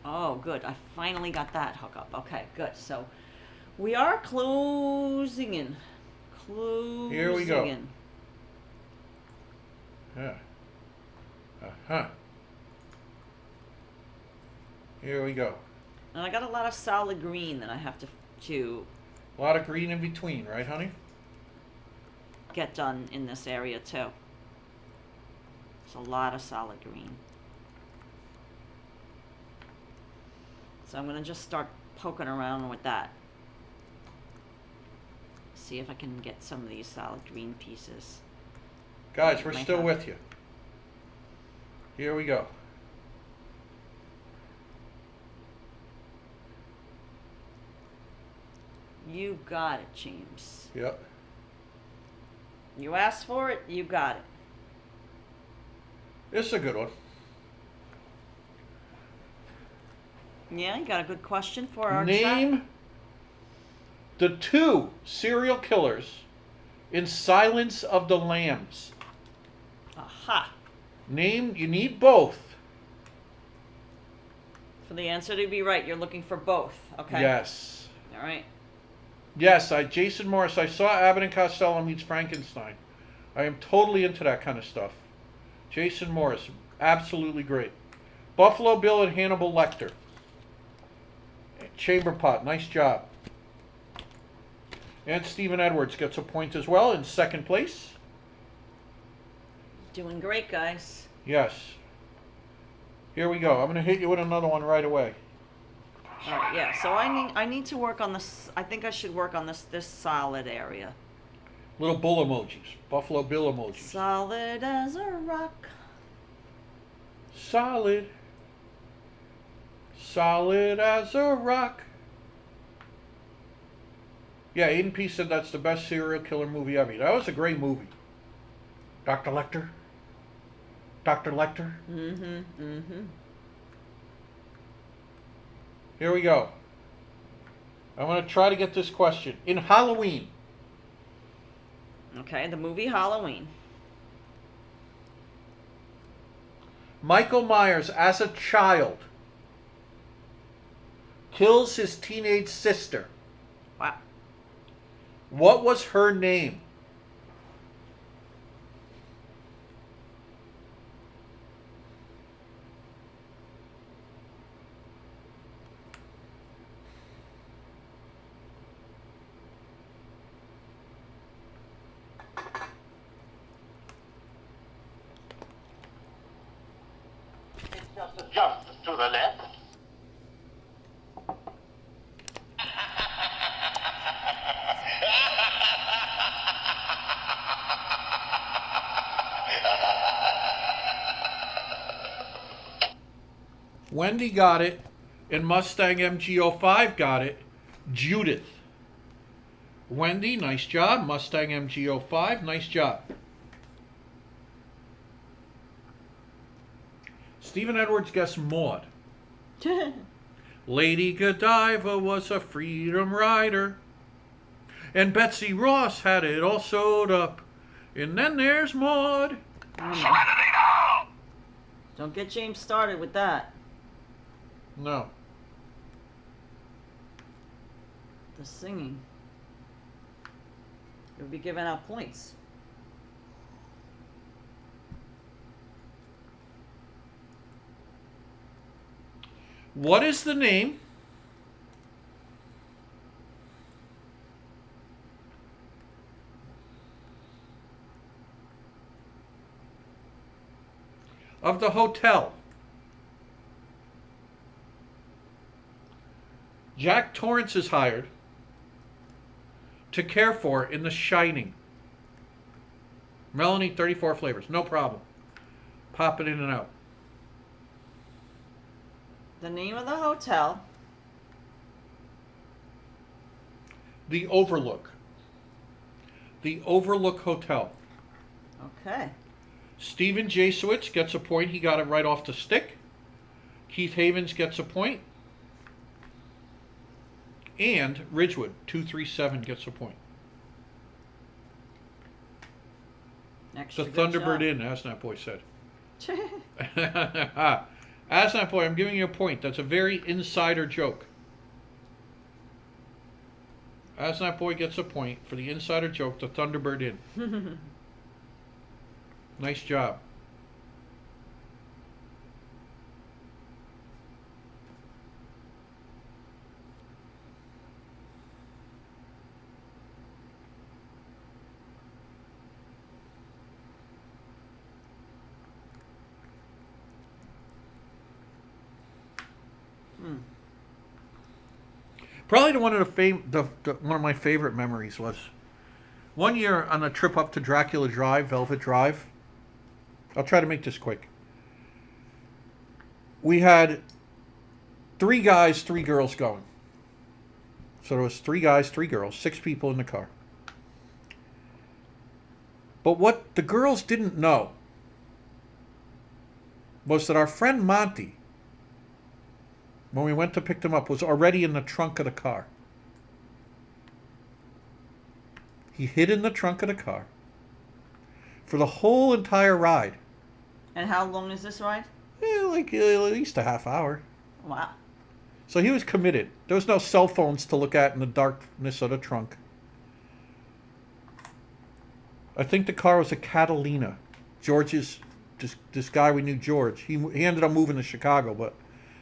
Oh, good. I finally got that hook up. Okay, good. So we are closing in. Here we go. In. Yeah. Uh-huh. Here we go. And I got a lot of solid green that I have to A lot of green in between, right, honey? get done in this area too. There's a lot of solid green. So I'm going to just start poking around with that. See if I can get some of these solid green pieces. Guys, we're Might still have- with you. Here we go. You got it, James. Yep. You asked for it, you got it. This is a good one. Yeah, you got a good question for our chat? Name the 2 serial killers in Silence of the Lambs. Aha. You need both. For the answer to be right, you're looking for both. Okay. Yes. All right. Yes, Jason Morris, I saw Abbott and Costello meets Frankenstein. I am totally into that kind of stuff. Jason Morris, absolutely great. Buffalo Bill and Hannibal Lecter. Chamberpot, nice job. And Stephen Edwards gets a point as well in second place. Doing great, guys. Yes. Here we go. I'm going to hit you with another one right away. All right, yeah. So I need to work on this. I think I should work on this solid area. Little bull emojis. Buffalo Bill emojis. Solid as a rock. Solid. Solid as a rock. Yeah, Aiden P said that's the best serial killer movie ever. That was a great movie. Dr. Lecter. Dr. Lecter. Here we go. I'm going to try to get this question. In Halloween, Okay, the movie Halloween. Michael Myers, as a child, kills his teenage sister. Wow. What was her name? It's just a jump to the left. Wendy got it, and Mustang MG05 got it. Judith. Wendy, nice job. Mustang MG05, nice job. Stephen Edwards guessed Maud. Lady Godiva was a freedom rider, and Betsy Ross had it all sewed up. And then there's Maud. Don't get James started with that. No. The singing. You'll be giving out points. What is the name of the hotel Jack Torrance is hired to care for in The Shining? Melanie, 34 flavors. No problem. Pop it in and out. The name of the hotel. The Overlook. The Overlook Hotel. Okay. Stephen J. Switz gets a point. He got it right off the stick. Keith Havens gets a point. And Ridgewood, 237, gets a point. Extra The good Thunderbird job. Inn, Asnap Boy said. Asnap Boy, I'm giving you a point. That's a very insider joke. Asnap Boy gets a point for the insider joke, the Thunderbird Inn. Nice job. Probably one of my favorite memories was one year on a trip up to Dracula Drive, Velvet Drive. I'll try to make this quick. We had 3 guys, 3 girls going. So there was 3 guys, 3 girls, 6 people in the car. But what the girls didn't know was that our friend Monty, when we went to pick them up, was already in the trunk of the car. He hid in the trunk of the car for the whole entire ride. And how long is this ride? Like at least a half hour. Wow. So he was committed. There was no cell phones to look at in the darkness of the trunk. I think the car was a Catalina. George's, this guy we knew, George. He ended up moving to Chicago, but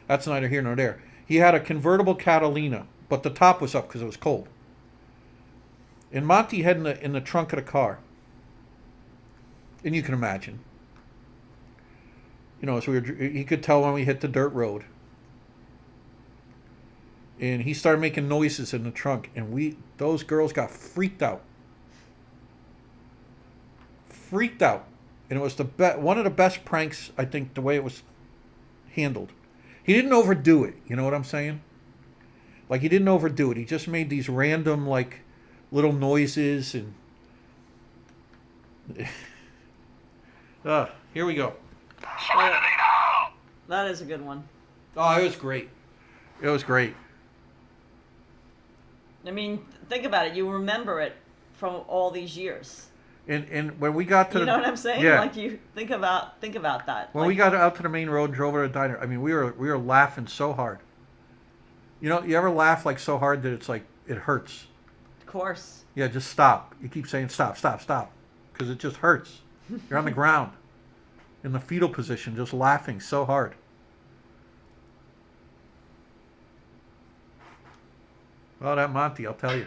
that's neither here nor there. He had a convertible Catalina, but the top was up because it was cold. And Monty had in the trunk of the car. And you can imagine. You know, as he could tell when we hit the dirt road. and he started making noises in the trunk, and those girls got freaked out. Freaked out. And it was one of the best pranks, I think, the way it was handled. He didn't overdo it, you know what I'm saying? Like, he didn't overdo it. He just made these random, like, little noises, and... here we go. That is a good one. Oh, it was great. It was great. I mean, think about it. You remember it from all these years. And when we got to You know what I'm saying? Yeah. Like, you think about that. When like, we got out to the main road and drove to the diner, I mean, we were laughing so hard. You know, you ever laugh like so hard that it's like it hurts? Of course. Yeah, just stop. You keep saying stop, stop, stop, because it just hurts. You're on the ground, in the fetal position, just laughing so hard. Oh, that Monty, I'll tell you.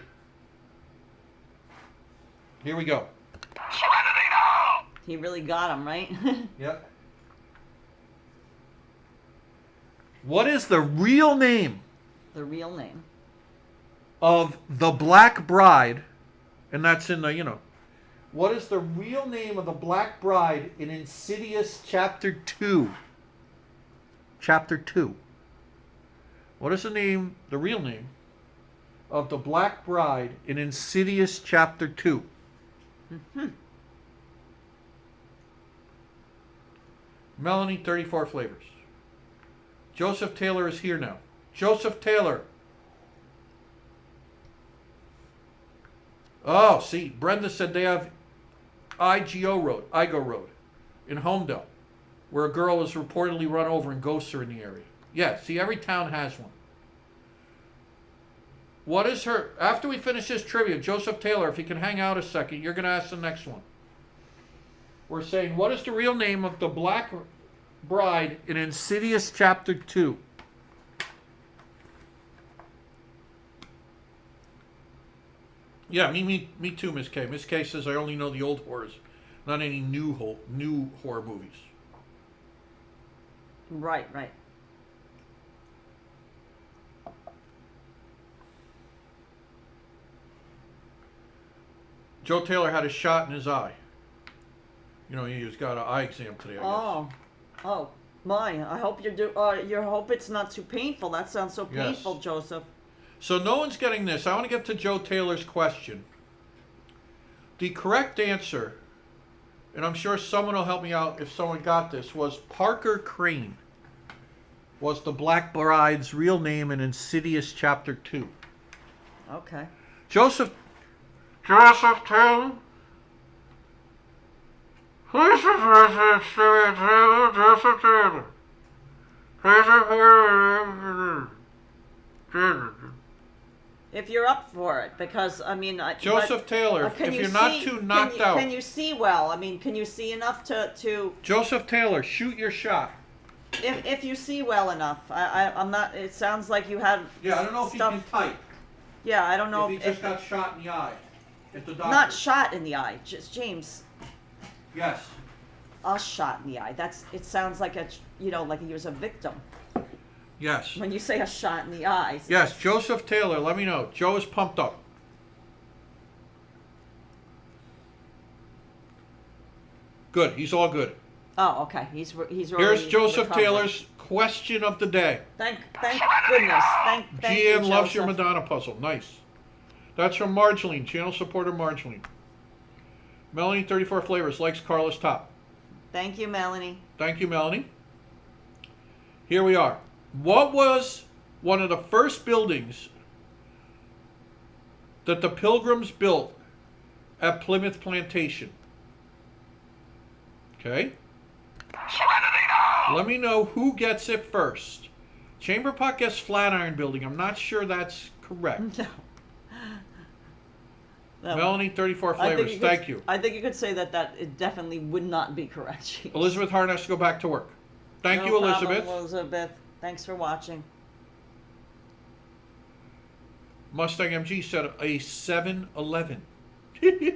Here we go. He really got him, right? Yep. What is the real name The real name. of the Black Bride? And that's in the, you know. What is the real name of the Black Bride in Insidious Chapter 2? Chapter 2. What is the real name of the Black Bride in Insidious Chapter 2? Melanie, 34 flavors. Joseph Taylor is here now. Joseph Taylor. Oh, see, Brenda said they have Igo Road in Homedale, where a girl was reportedly run over and ghosts are in the area. Yeah, see, every town has one. What is her... After we finish this trivia, Joseph Taylor, if you can hang out a second, you're going to ask the next one. We're saying, what is the real name of the Black Bride in Insidious Chapter 2? Yeah, me too, Miss K. Miss K says I only know the old horrors, not any new horror movies. Right. Joe Taylor had a shot in his eye. You know, he's got an eye exam today, I guess. Oh, my! I hope you hope it's not too painful. That sounds so Yes. painful, Joseph. So no one's getting this. I want to get to Joe Taylor's question. The correct answer, and I'm sure someone will help me out if someone got this, was Parker Crane. Was the Black Bride's real name in Insidious Chapter 2. Okay. Joseph Taylor. This is Joseph Taylor. If you're up for it, because I mean, Joseph Taylor, if you're not too knocked out. Can you see well? I mean, can you see enough to? Joseph Taylor, shoot your shot. If you see well enough, I'm not. It sounds like you had. Yeah, I don't know if stuff. you can type. Yeah, I don't know If he just got shot in the eye at the doctor. not shot in the eye. Just James. Yes. A shot in the eye. It sounds like like he was a victim. Yes. When you say a shot in the eye. Yes, Joseph Taylor, let me know. Joe is pumped up. Good, he's all good. Oh, okay. He's Here's already Joseph recovered. Taylor's question of the day. Thank goodness. Thank you, GM loves your Joseph. Madonna puzzle. Nice. That's from Marjeline, channel supporter Marjeline. Melanie, 34 flavors, likes Karla's top. Thank you, Melanie. Thank you, Melanie. Here we are. What was one of the first buildings that the Pilgrims built at Plymouth Plantation? Okay. Let me know who gets it first. Chamber Pot gets Flatiron Building. I'm not sure that's correct. No. No. Melanie, 34 flavors. Thank you. I think you could say that it definitely would not be correct. James. Elizabeth Hart has to go back to work. Thank No you, problem, Elizabeth. Elizabeth. Thanks for watching. Mustang MG said a 7-Eleven. Yeah,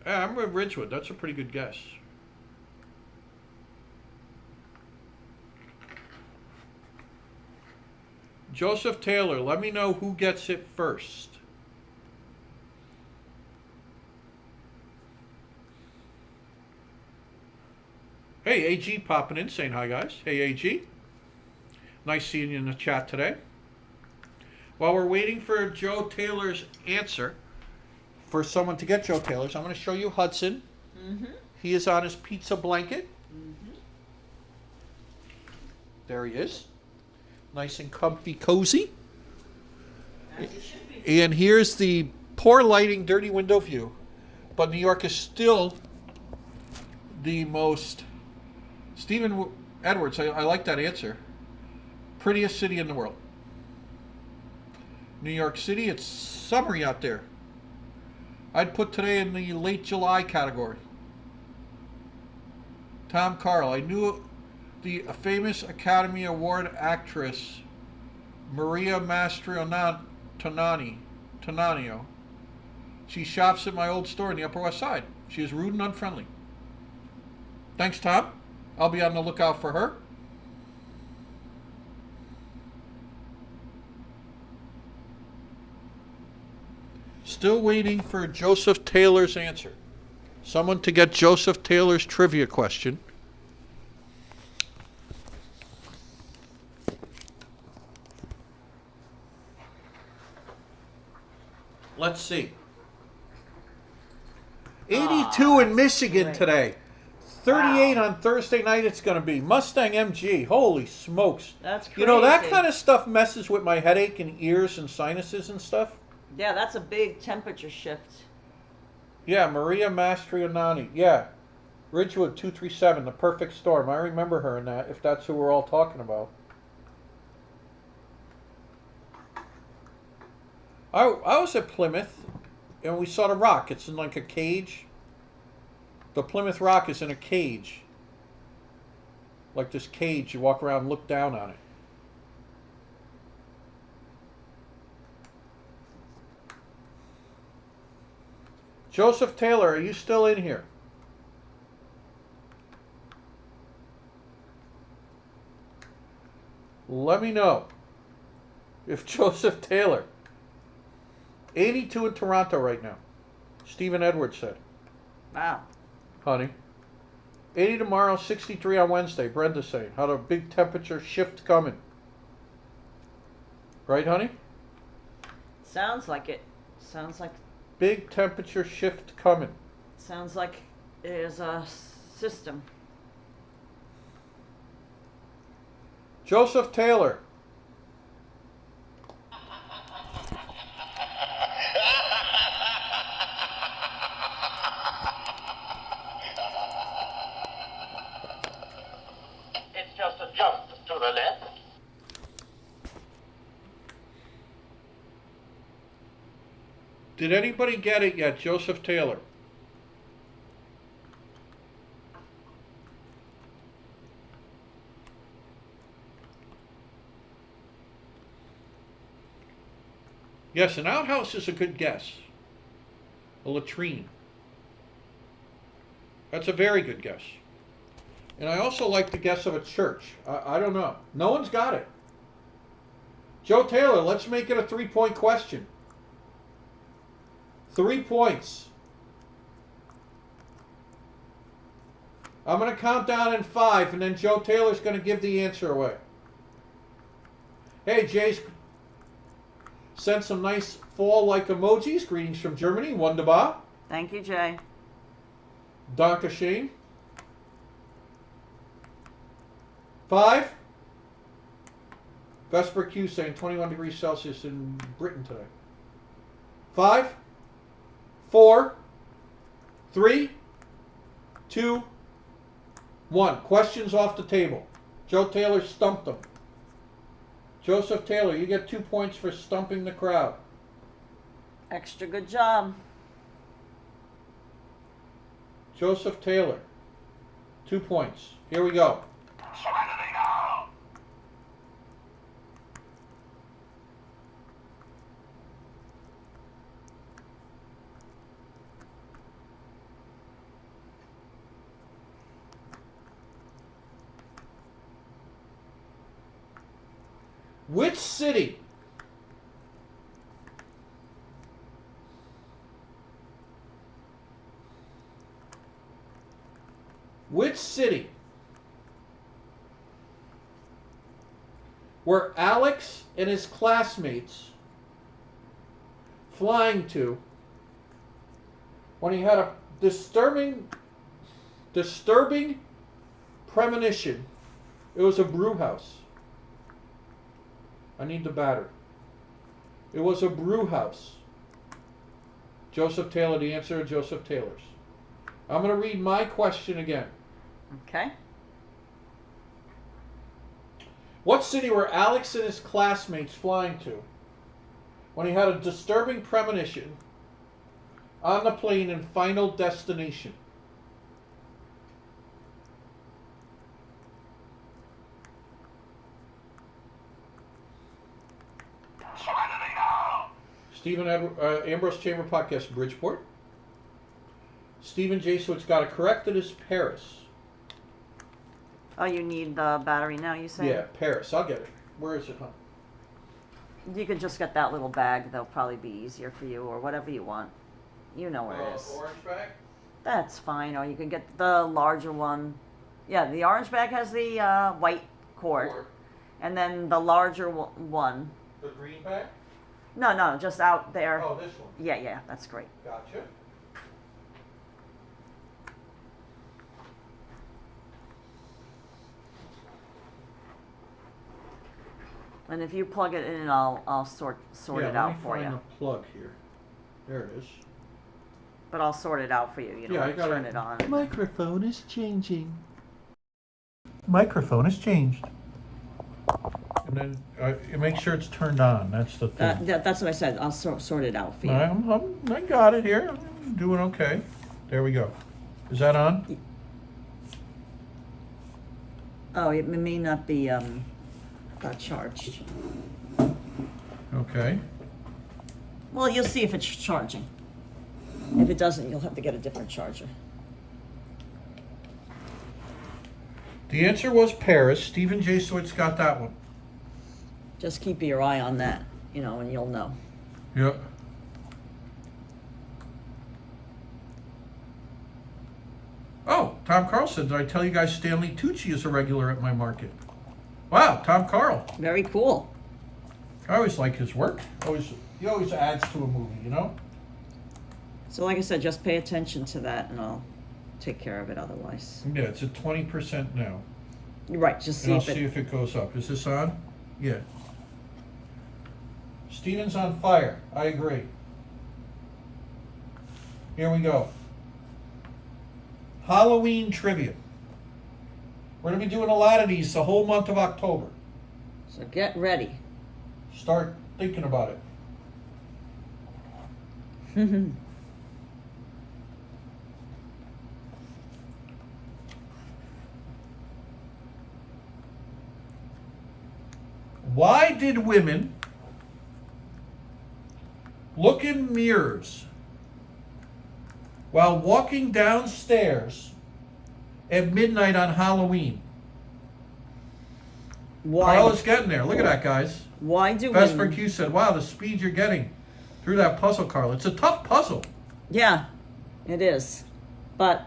I'm with Ridgewood. That's a pretty good guess. Joseph Taylor, let me know who gets it first. Hey, AG popping in, saying hi, guys. Hey, AG. Nice seeing you in the chat today. While we're waiting for Joe Taylor's answer, for someone to get Joe Taylor's, I'm going to show you Hudson. Mm-hmm. He is on his pizza blanket. Mm-hmm. There he is. Nice and comfy, cozy. As it should be. And here's the poor lighting, dirty window view. But New York is still the most... Stephen Edwards, I like that answer. Prettiest city in the world. New York City, it's summery out there. I'd put today in the late July category. Tom Carl, I knew the famous Academy Award actress Maria Tonanio. She shops at my old store in the Upper West Side. She is rude and unfriendly. Thanks, Tom. I'll be on the lookout for her. Still waiting for Joseph Taylor's answer. Someone to get Joseph Taylor's trivia question. Let's see. 82 in Michigan great. today. 38 on Thursday night it's going to be. Mustang MG. Holy smokes. That's crazy. You know, that kind of stuff messes with my headache and ears and sinuses and stuff. Yeah, that's a big temperature shift. Yeah, Maria Mastrianani. Yeah. Ridgewood 237, the perfect storm. I remember her in that, if that's who we're all talking about. I was at Plymouth, and we saw the Rock. It's in like a cage. The Plymouth Rock is in a cage. Like this cage, you walk around and look down on it. Joseph Taylor, are you still in here? Let me know if Joseph Taylor, 82 in Toronto right now. Stephen Edwards said. Wow. Honey. 80 tomorrow, 63 on Wednesday. Brenda's saying. How the big temperature shift coming. Right, honey? Sounds like it. Sounds like Big temperature shift coming. there's a system. Joseph Taylor. It's just a jump to the left. Did anybody get it yet? Joseph Taylor. Yes, an outhouse is a good guess. A latrine. That's a very good guess. And I also like the guess of a church. I don't know. No one's got it. Joe Taylor, let's make it a 3-point question. 3 points. I'm going to count down in 5, and then Joe Taylor's going to give the answer away. Hey, Jay's sent some nice fall-like emojis. Greetings from Germany. Wunderbar. Thank you, Jay. Danke schön. 5. Vesper Q saying 21 degrees Celsius in Britain today. 5, 4, 3, 2, 1. Questions off the table. Joe Taylor stumped them. Joseph Taylor, you get 2 points for stumping the crowd. Extra good job. Joseph Taylor, 2 points. Here we go. Which city were Alex and his classmates flying to when he had a disturbing premonition? It was a brew house. I need the batter. It was a brew house. Joseph Taylor, the answer to Joseph Taylor's. I'm going to read my question again. Okay. What city were Alex and his classmates flying to when he had a disturbing premonition on the plane in Final Destination? Stephen Ambrose Chamber Podcast, Bridgeport. Stephen J. Switz got it correct. It is Paris. Oh, you need the battery now, you say? Yeah, Paris. I'll get it. Where is it, huh? You could just get that little bag. That'll probably be easier for you, or whatever you want. You know where it is. Orange bag? That's fine. Or you can get the larger one. Yeah, the orange bag has the white cord. And then the larger one. The green bag? No, just out there. Oh, this one. Yeah, that's great. Gotcha. And if you plug it in, I'll sort it out for Yeah, let me you. find the plug here. There it is. But I'll sort it out for you. You know, Yeah, I got turn it. it on. Microphone is changing. Microphone has changed. And then make sure it's turned on. That's the thing. That's what I said. I'll sort it out for you. I got it here. I'm doing okay. There we go. Is that on? Oh, it may not be charged. Okay. Well, you'll see if it's charging. If it doesn't, you'll have to get a different charger. The answer was Paris. Stephen J. Switz got that one. Just keep your eye on that, and you'll know. Yep. Oh, Tom Carlson, did I tell you guys Stanley Tucci is a regular at my market? Wow, Tom Carl. Very cool. I always like his work. He always adds to a movie, So like I said, just pay attention to that, and I'll take care of it otherwise. Yeah, it's at 20% now. You're right, just see And I'll if see if it goes up. Is this on? Yeah. Steven's on fire. I agree. Here we go. Halloween trivia. We're going to be doing a lot of these the whole month of October. So get ready. Start thinking about it. Why did women look in mirrors while walking downstairs at midnight on Halloween? Why? Karla's getting there. Look at that, guys. Why do Vesper women? Q said, wow, the speed you're getting through that puzzle, Karla. It's a tough puzzle. Yeah, it is. But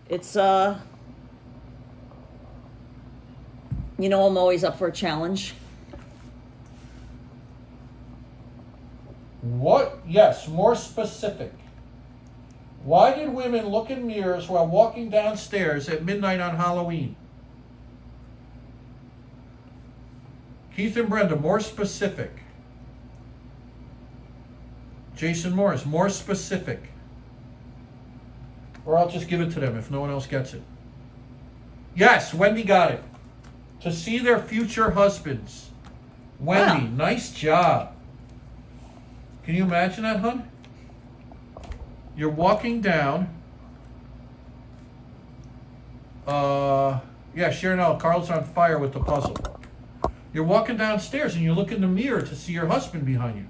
it's I'm always up for a challenge. What? Yes, more specific. Why did women look in mirrors while walking downstairs at midnight on Halloween? Keith and Brenda, more specific. Jason Morris, more specific. Or I'll just give it to them if no one else gets it. Yes, Wendy got it. To see their future husbands. Wendy, Wow. Nice job. Can you imagine that, hon? You're walking down. Yeah, sure no, Carl's on fire with the puzzle. You're walking downstairs and you look in the mirror to see your husband behind you.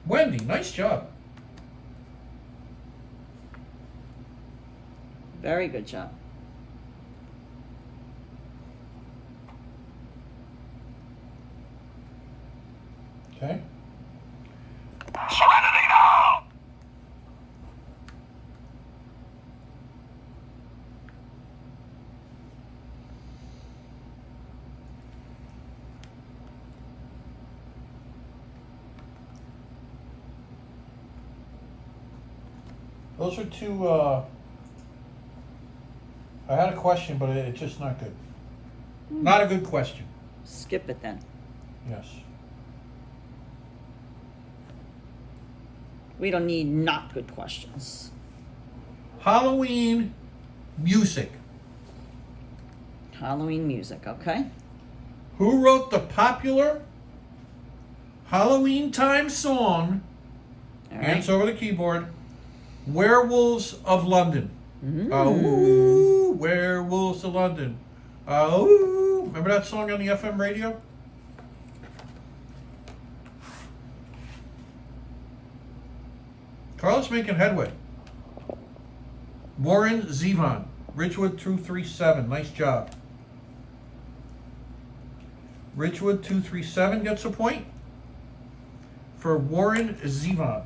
Wendy, nice job. Very good job. Okay. Serenity now! Those are two, I had a question, but it's just not good. Not a good question. Skip it then. Yes. We don't need not good questions. Halloween music. Halloween music, okay? Who wrote the popular Halloween time song, All right. hands over the keyboard, Werewolves of London? Mm. Oh, Werewolves of London. Oh, remember that song on the FM radio? Karla's making headway. Warren Zevon, Ridgewood 237. Nice job. Ridgewood 237 gets a point for Warren Zevon.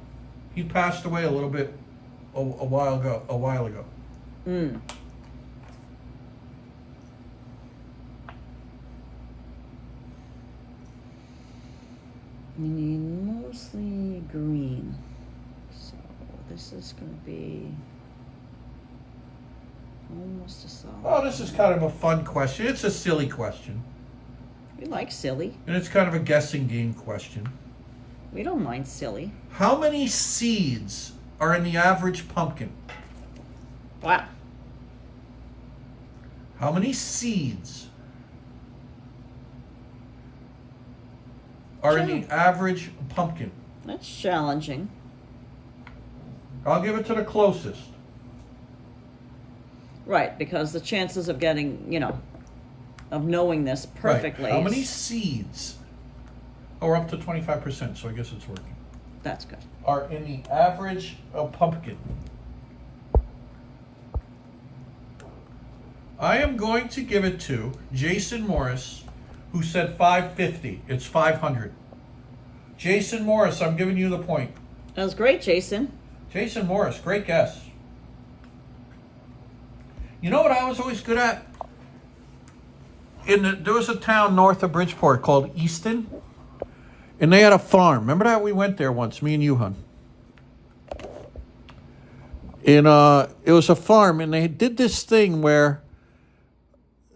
He passed away a little bit a while ago. Mm. We need mostly green. So this is going to be almost a solid. Oh, this is kind of a fun question. It's a silly question. We like silly. And it's kind of a guessing game question. We don't mind silly. How many seeds are in the average pumpkin? Wow. How many seeds are in the average pumpkin? That's challenging. I'll give it to the closest. Right, because the chances of getting, of knowing this perfectly. Right. How many is- seeds? Oh, we're up to 25%, so I guess it's working. That's good. Are in the average pumpkin. I am going to give it to Jason Morris, who said 550. It's 500. Jason Morris, I'm giving you the point. That was great, Jason. Jason Morris, great guess. You know what I was always good at? There was a town north of Bridgeport called Easton, and they had a farm. Remember that? We went there once, me and you, hon. And it was a farm, and they did this thing where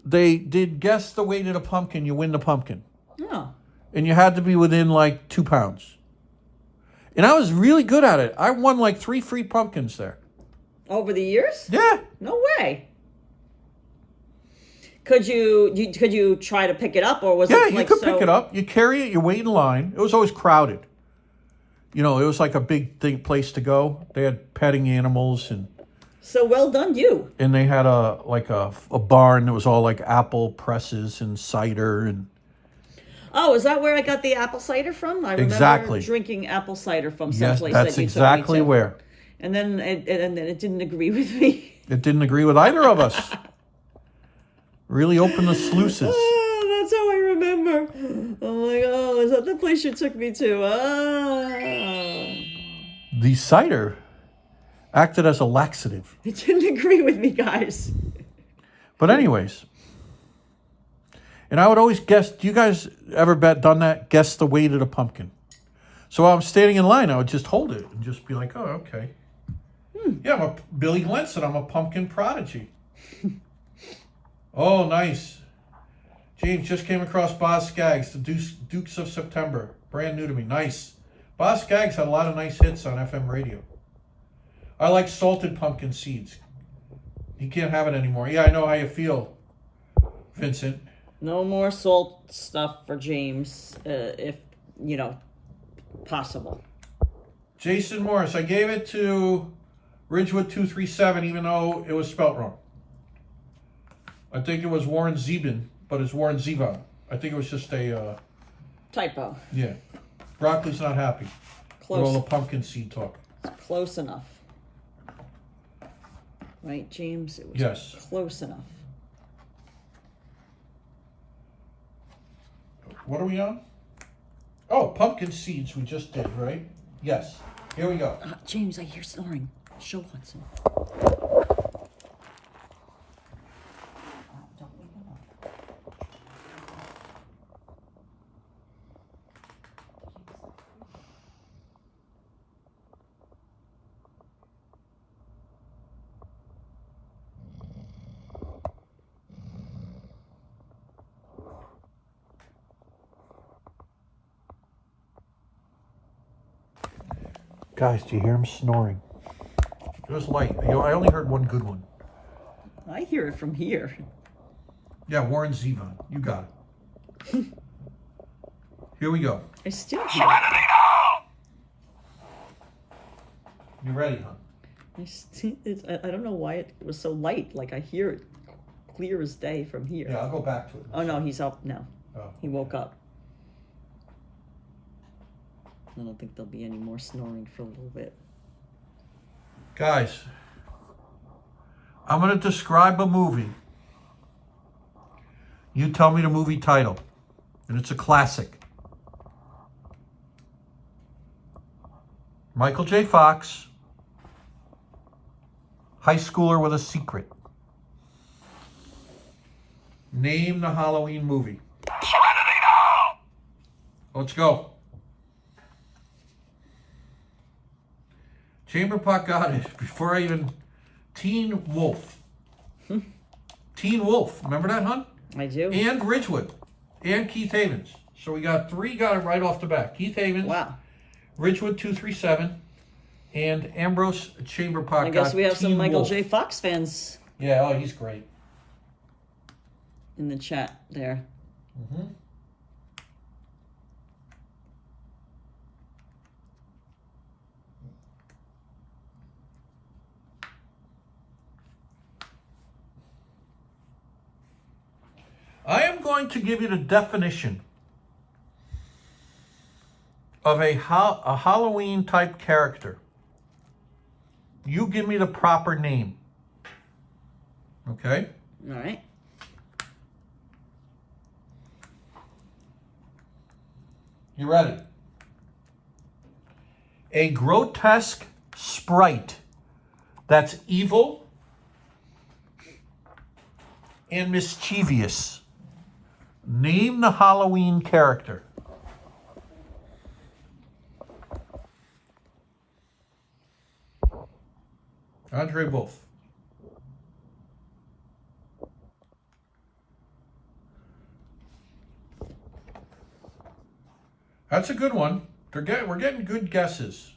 they did guess the weight of the pumpkin, you win the pumpkin. Oh. And you had to be within like 2 pounds. And I was really good at it. I won like 3 free pumpkins there. Over the years? Yeah. No way. Could you try to pick it up, or was Yeah, it you like could so? pick it up. You carry it, you wait in line. It was always crowded. It was like a big place to go. They had petting animals, and So well done, you. they had a barn that was all like apple presses and cider and Oh, is that where I got the apple cider from? I remember Exactly. drinking apple cider from yes, someplace that's that you exactly took me to. where. And then it didn't agree with me. It didn't agree with either of us. Really opened the sluices. Oh, that's how I remember. I'm like, oh, is that the place you took me to? Oh. The cider acted as a laxative. It didn't agree with me, guys. But anyways, and I would always guess, do you guys ever done that? Guess the weight of the pumpkin. So while I'm standing in line, I would just hold it and just be like, oh, okay. Yeah, Billy Glenn said I'm a pumpkin prodigy. Oh, nice. James just came across Boz Scaggs, the Dukes of September. Brand new to me. Nice. Boz Scaggs had a lot of nice hits on FM radio. I like salted pumpkin seeds. You can't have it anymore. Yeah, I know how you feel, Vincent. No more salt stuff for James, if, possible. Jason Morris, I gave it to Ridgewood 237, even though it was spelt wrong. I think it was Warren Zevon, but it's Warren Zevon. I think it was just a... Typo. Yeah. Broccoli's not happy with all the pumpkin seed talk. It's close enough. Right, James? It was Yes. close enough. What are we on? Oh, pumpkin seeds we just did, right? Yes. Here we go. James, I hear snoring. Show Hudson. Don't wake him up. Guys, do you hear him snoring? It was light. You know, I only heard one good one. I hear it from here. Yeah, Warren Zevon. You got it. Here we go. I still hear You ready, huh? I don't know why it was so light. Like I hear it clear as day from here. Yeah, I'll go back to it. Oh no, he's up now. Oh. He woke up. I don't think there'll be any more snoring for a little bit. Guys, I'm going to describe a movie. You tell me the movie title. And it's a classic. Michael J. Fox. High schooler with a secret. Name the Halloween movie. Let's go. Chamberpot got it before I even... Teen Wolf. Teen Wolf. Remember that, hon? I do. And Ridgewood. And Keith Havens. So we got 3 got it right off the bat. Keith Havens. Wow. Ridgewood 237. And Ambrose Chamberpot I guess we have some Teen Michael Wolf. J. Fox fans Yeah, oh, he's great. in the chat there. Mm-hmm. I am going to give you the definition of a Halloween type character. You give me the proper name. Okay? All right. You ready? A grotesque sprite that's evil and mischievous. Name the Halloween character. Andre Wolf. That's a good one. We're getting good guesses.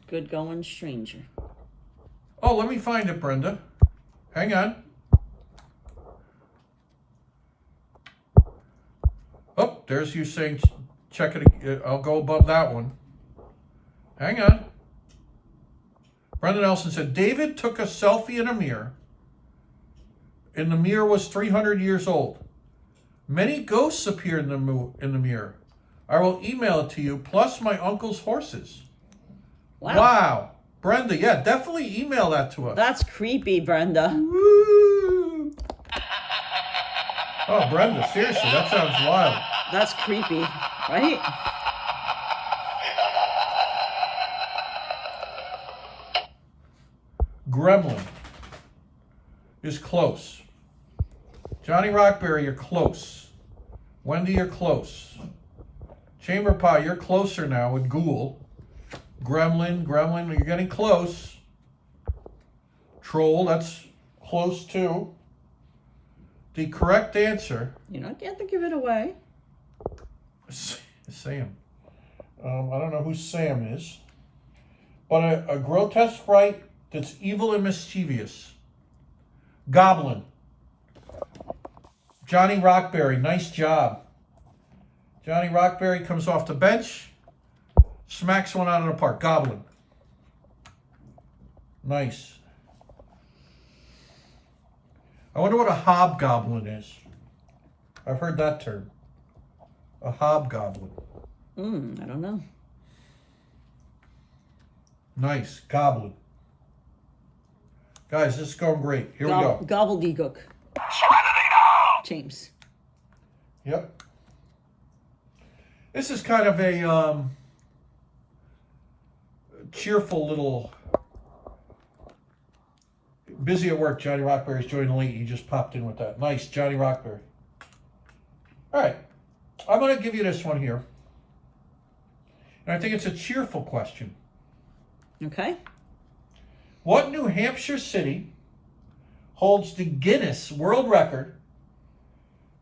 Good going, stranger. Oh, let me find it, Brenda. Hang on. Oh, there's you saying check it. I'll go above that one. Hang on. Brenda Nelson said, David took a selfie in a mirror, and the mirror was 300 years old. Many ghosts appeared in the mirror. I will email it to you, plus my uncle's horses. Wow. Brenda, yeah, definitely email that to us. That's creepy, Brenda. Woo. Oh, Brenda, seriously, that sounds wild. That's creepy, right? Gremlin is close. Johnny Rockberry, you're close. Wendy, you're close. Chamber Pie, you're closer now with Ghoul. Gremlin, you're getting close. Troll, that's close too. The correct answer... You don't get to give it away. Sam. I don't know who Sam is. But a grotesque sprite that's evil and mischievous. Goblin. Johnny Rockberry, nice job. Johnny Rockberry comes off the bench, smacks one out of the park. Goblin. Nice. I wonder what a hobgoblin is. I've heard that term. A hobgoblin. I don't know. Nice. Goblin. Guys, this is going great. Here we go. Gobbledygook. James. Yep. This is kind of a cheerful little... Busy at work. Johnny Rockberry's joining late. He just popped in with that. Nice, Johnny Rockberry. All right. I'm going to give you this one here. And I think it's a cheerful question. Okay. What New Hampshire city holds the Guinness World Record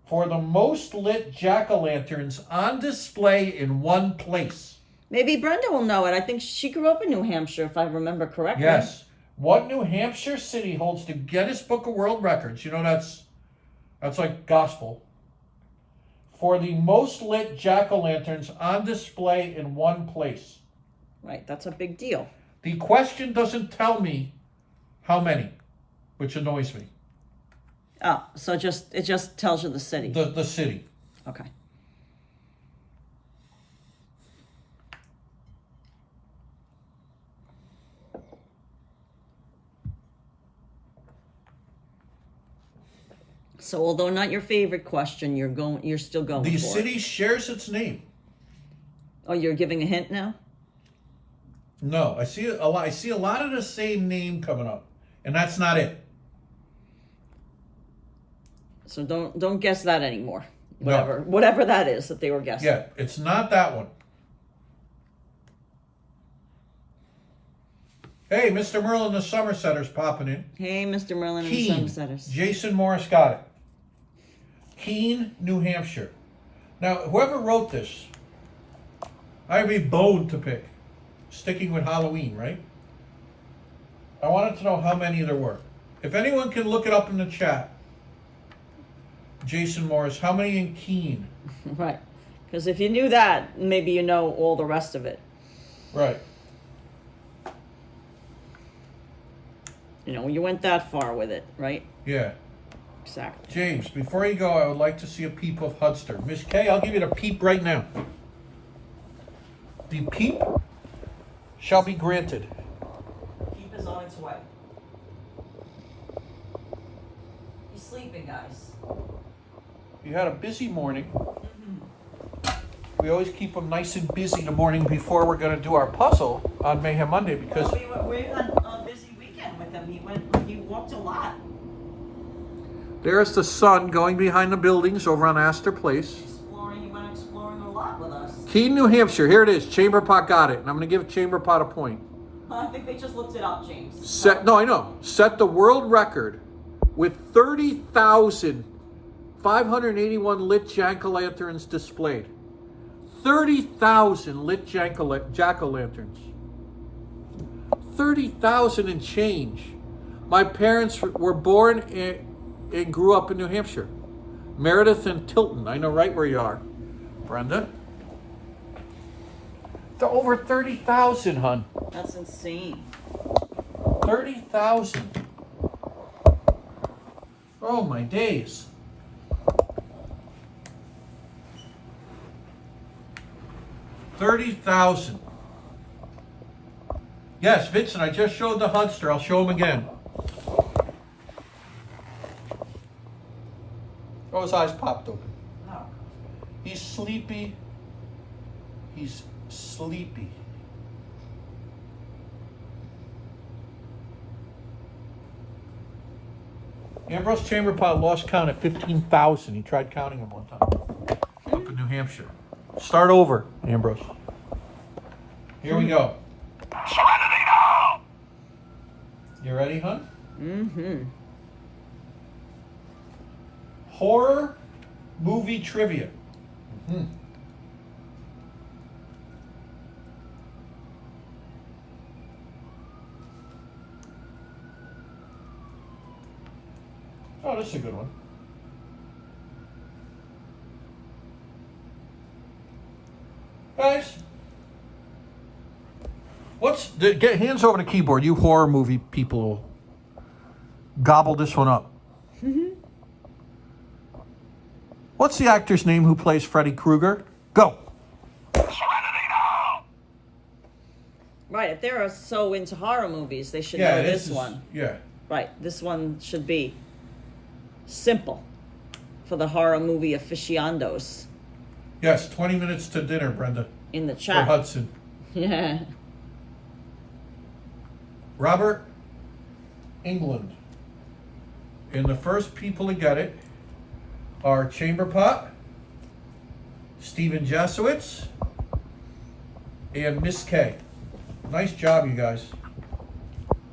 for the most lit jack-o'-lanterns on display in one place? Maybe Brenda will know it. I think she grew up in New Hampshire, if I remember correctly. Yes. What New Hampshire city holds the Guinness Book of World Records? You know, that's like gospel. For the most lit jack-o'-lanterns on display in one place. Right, that's a big deal. The question doesn't tell me how many, which annoys me. Oh, so it just tells you the city. The city. Okay. So, although not your favorite question, you're still going The for city it. shares its name. Oh, you're giving a hint now? No, I see a lot. I see a lot of the same name coming up, and that's not it. So don't guess that anymore. Whatever that is that they were guessing. Yeah, it's not that one. Hey, Mr. Merlin the Somersetter's popping in. Hey, Mr. Merlin and the Keene. Somersetters. Jason Morris got it. Keene, New Hampshire. Now, whoever wrote this, I have a bone to pick. Sticking with Halloween, right? I wanted to know how many there were. If anyone can look it up in the chat, Jason Morris, how many in Keene? Right. Because if you knew that, maybe you know all the rest of it. Right. You know, you went that far with it, right? Yeah. Exactly. James, before you go, I would like to see a peep of Hudster. Miss K, I'll give you the peep right now. The peep shall be granted. Keep is on its way. He's sleeping, guys. You had a busy morning. We always keep them nice and busy the morning before we're going to do our puzzle on Mayhem Monday because... Well, we had a busy weekend with him. He walked a lot. There's the sun going behind the buildings over on Astor Place. He went exploring a lot with us. Keene, New Hampshire. Here it is. Chamberpot got it. And I'm going to give Chamberpot a point. I think they just looked it up, James. Set the world record with 30,581 lit jack-o'-lanterns displayed. 30,000 lit jack-o'-lanterns. 30,000 and change. My parents were born and grew up in New Hampshire. Meredith and Tilton. I know right where you are. Brenda? They're over 30,000, hon. That's insane. 30,000. Oh, my days. $30,000. Yes, Vincent, I just showed the Hudster. I'll show him again. Oh, his eyes popped open. No. He's sleepy. He's sleepy. Ambrose Chamberpot lost count at 15,000. He tried counting them one time up in New Hampshire. Start over, Ambrose. Here we go. Serenity now! You ready, hon? Mm-hmm. Horror movie trivia. Mm-hmm. Oh, this is a good one. Guys, get hands over the keyboard. You horror movie people will gobble this one up. What's the actor's name who plays Freddy Krueger? Go. Serenity now! Right, if they're so into horror movies, they should know this one. Yeah. Right, this one should be simple for the horror movie aficionados. Yes, 20 minutes to dinner, Brenda. in the For chat. Hudson. Yeah. Robert, England. And the first people to get it are Chamberpot, Stephen Jasowitz, and Miss K. Nice job, you guys.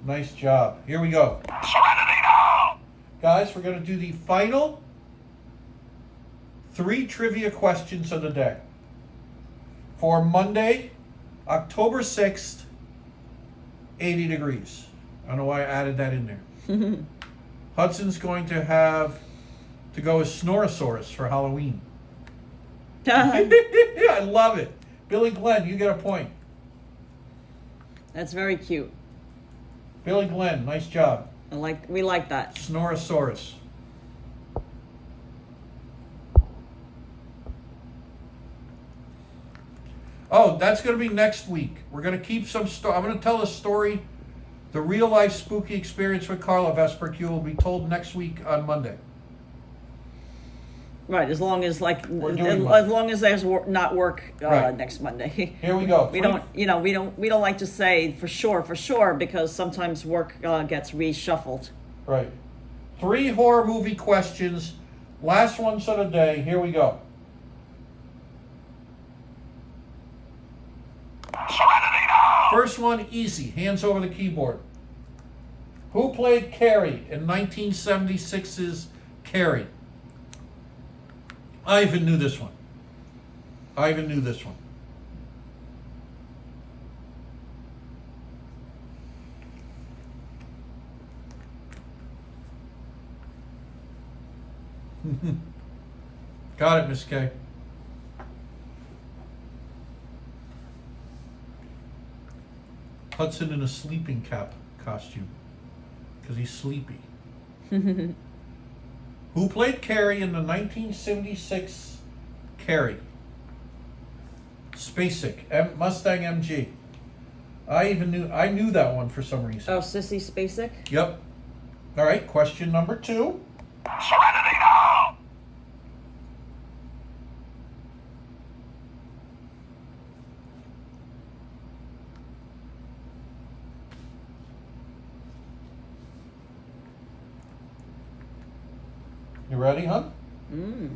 Nice job. Here we go. Guys, we're going to do the final 3 trivia questions of the day. For Monday, October 6th, 80 degrees. I don't know why I added that in there. Hudson's going to have to go as Snorosaurus for Halloween. I love it. Billy Glenn, you get a point. That's very cute. Billy Glenn, nice job. We like that. Snorosaurus. Oh, that's going to be next week. We're going to keep some story. I'm going to tell a story. The real life spooky experience with Karla Vespercue will be told next week on Monday. Right, as long as We're doing one. as long as there's not work Right. next Monday. Here we go. We don't, we don't like to say for sure because sometimes work gets reshuffled. Right. 3 horror movie questions. Last ones of the day. Here we go. First one, easy. Hands over the keyboard. Who played Carrie in 1976's Carrie? I even knew this one. Got it, Miss K. Hudson in a sleeping cap costume because he's sleepy. Who played Carrie in the 1976 Carrie? Spacek, Mustang MG. I knew that one for some reason. Oh, Sissy Spacek? Yep. All right, question number 2. You ready, huh? No,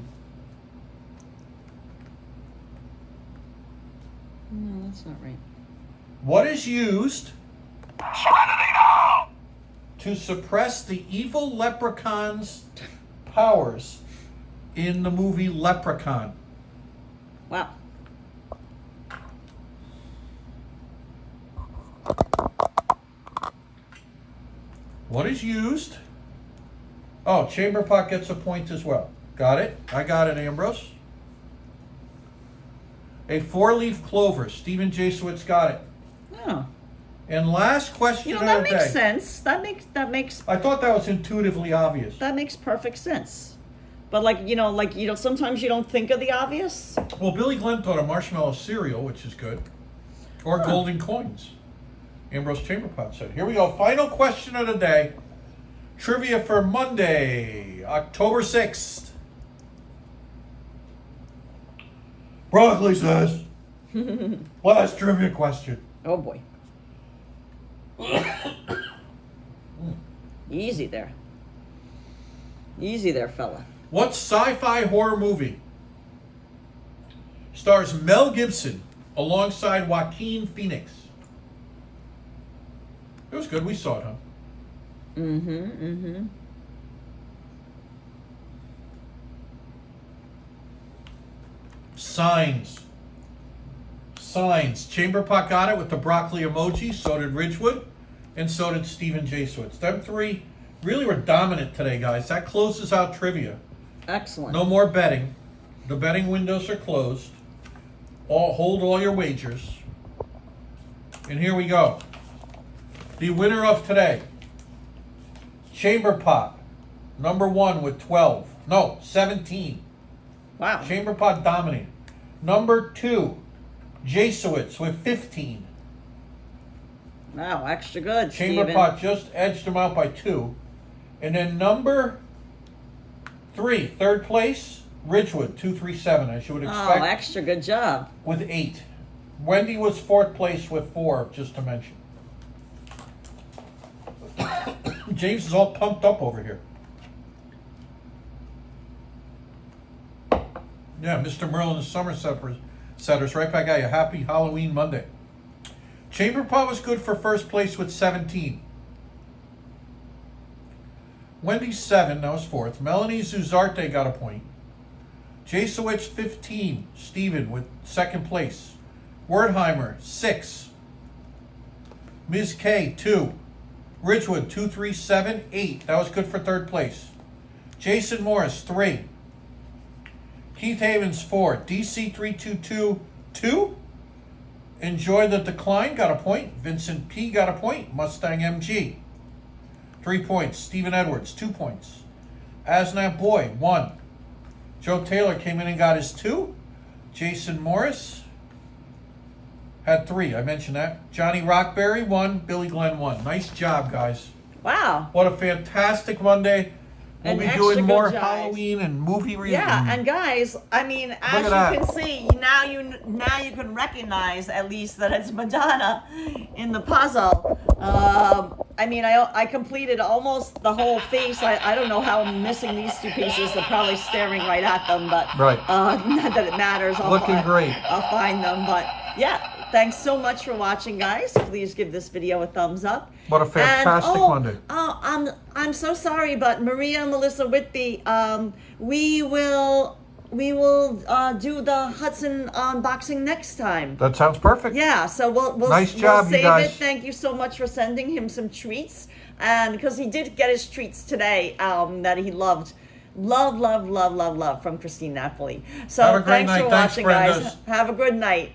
that's not right. What is used to suppress the evil leprechaun's powers in the movie Leprechaun? Wow. What is used? Oh, Chamberpot gets a point as well. Got it? I got it, Ambrose. A 4-leaf clover. Stephen Jasowitz got it. Oh. And last question of the that day. makes sense. That makes I thought that was intuitively obvious. that makes perfect sense. But sometimes you don't think of the obvious. Well, Billy Glenn thought of marshmallow cereal, which is good. Or golden coins. Ambrose Chamberpot said. Here we go. Final question of the day. Trivia for Monday, October 6th. Broccoli says. Last trivia question. Oh boy. Easy there. Easy there, fella. What sci-fi horror movie stars Mel Gibson alongside Joaquin Phoenix? It was good. We saw it, huh? Signs. Chamberpot got it with the broccoli emoji. So did Ridgewood. And so did Stephen Jasowitz. Them 3 really were dominant today, guys. That closes out trivia. Excellent. No more betting. The betting windows are closed. Hold all your wagers. And here we go. The winner of today. Chamberpot. Number 1 with 12. No, 17. Wow. Chamberpot dominated. Number 2, Jasowitz with 15. Wow, extra good, Chamberpot just edged him out by 2. And then number 3, third place, Ridgewood 237, as you would Oh, expect, extra good job. with 8. Wendy was 4th place with 4, just to mention. James is all pumped up over here. Yeah, Mr. Merlin and Somerseters, right back at you. Happy Halloween Monday. Chamber Pot was good for 1st place with 17. Wendy 7, that was 4th. Melanie Zuzarte got a point. Jasowicz 15. Steven with 2nd place. Wordheimer 6. Ms. K 2. Ridgewood 237 8. That was good for 3rd place. Jason Morris 3. Keith Havens 4. DC 322 2. Enjoy the Decline got a point. Vincent P got a point. Mustang MG 3 points. Stephen Edwards 2 points. Asnap Boy 1. Joe Taylor came in and got his 2. Jason Morris had 3. I mentioned that. Johnny Rockberry 1. Billy Glenn 1. Nice job, guys. Wow. What a fantastic Monday. We'll An be extra doing good more job. Halloween and movie reviews. Yeah, and guys, I mean, as at you that. can see, now you can recognize at least that it's Madonna in the puzzle. I mean, I completed almost the whole face. I don't know how I'm missing these 2 pieces. They're probably staring right at them, but Right. not that it matters. Looking great. I'll find them, but yeah. Thanks so much for watching, guys. Please give this video a thumbs up. What a fantastic Monday. I'm so sorry, but Maria and Melissa Whitby, we will do the Hudson unboxing next time. That sounds perfect. Yeah, so we'll Nice job, we'll you save guys. it. Thank you so much for sending him some treats, and because he did get his treats today, that he loved. Love from Christine Napoli. So Have a great thanks night. for Thanks, watching, Brenda. guys. Have a good night.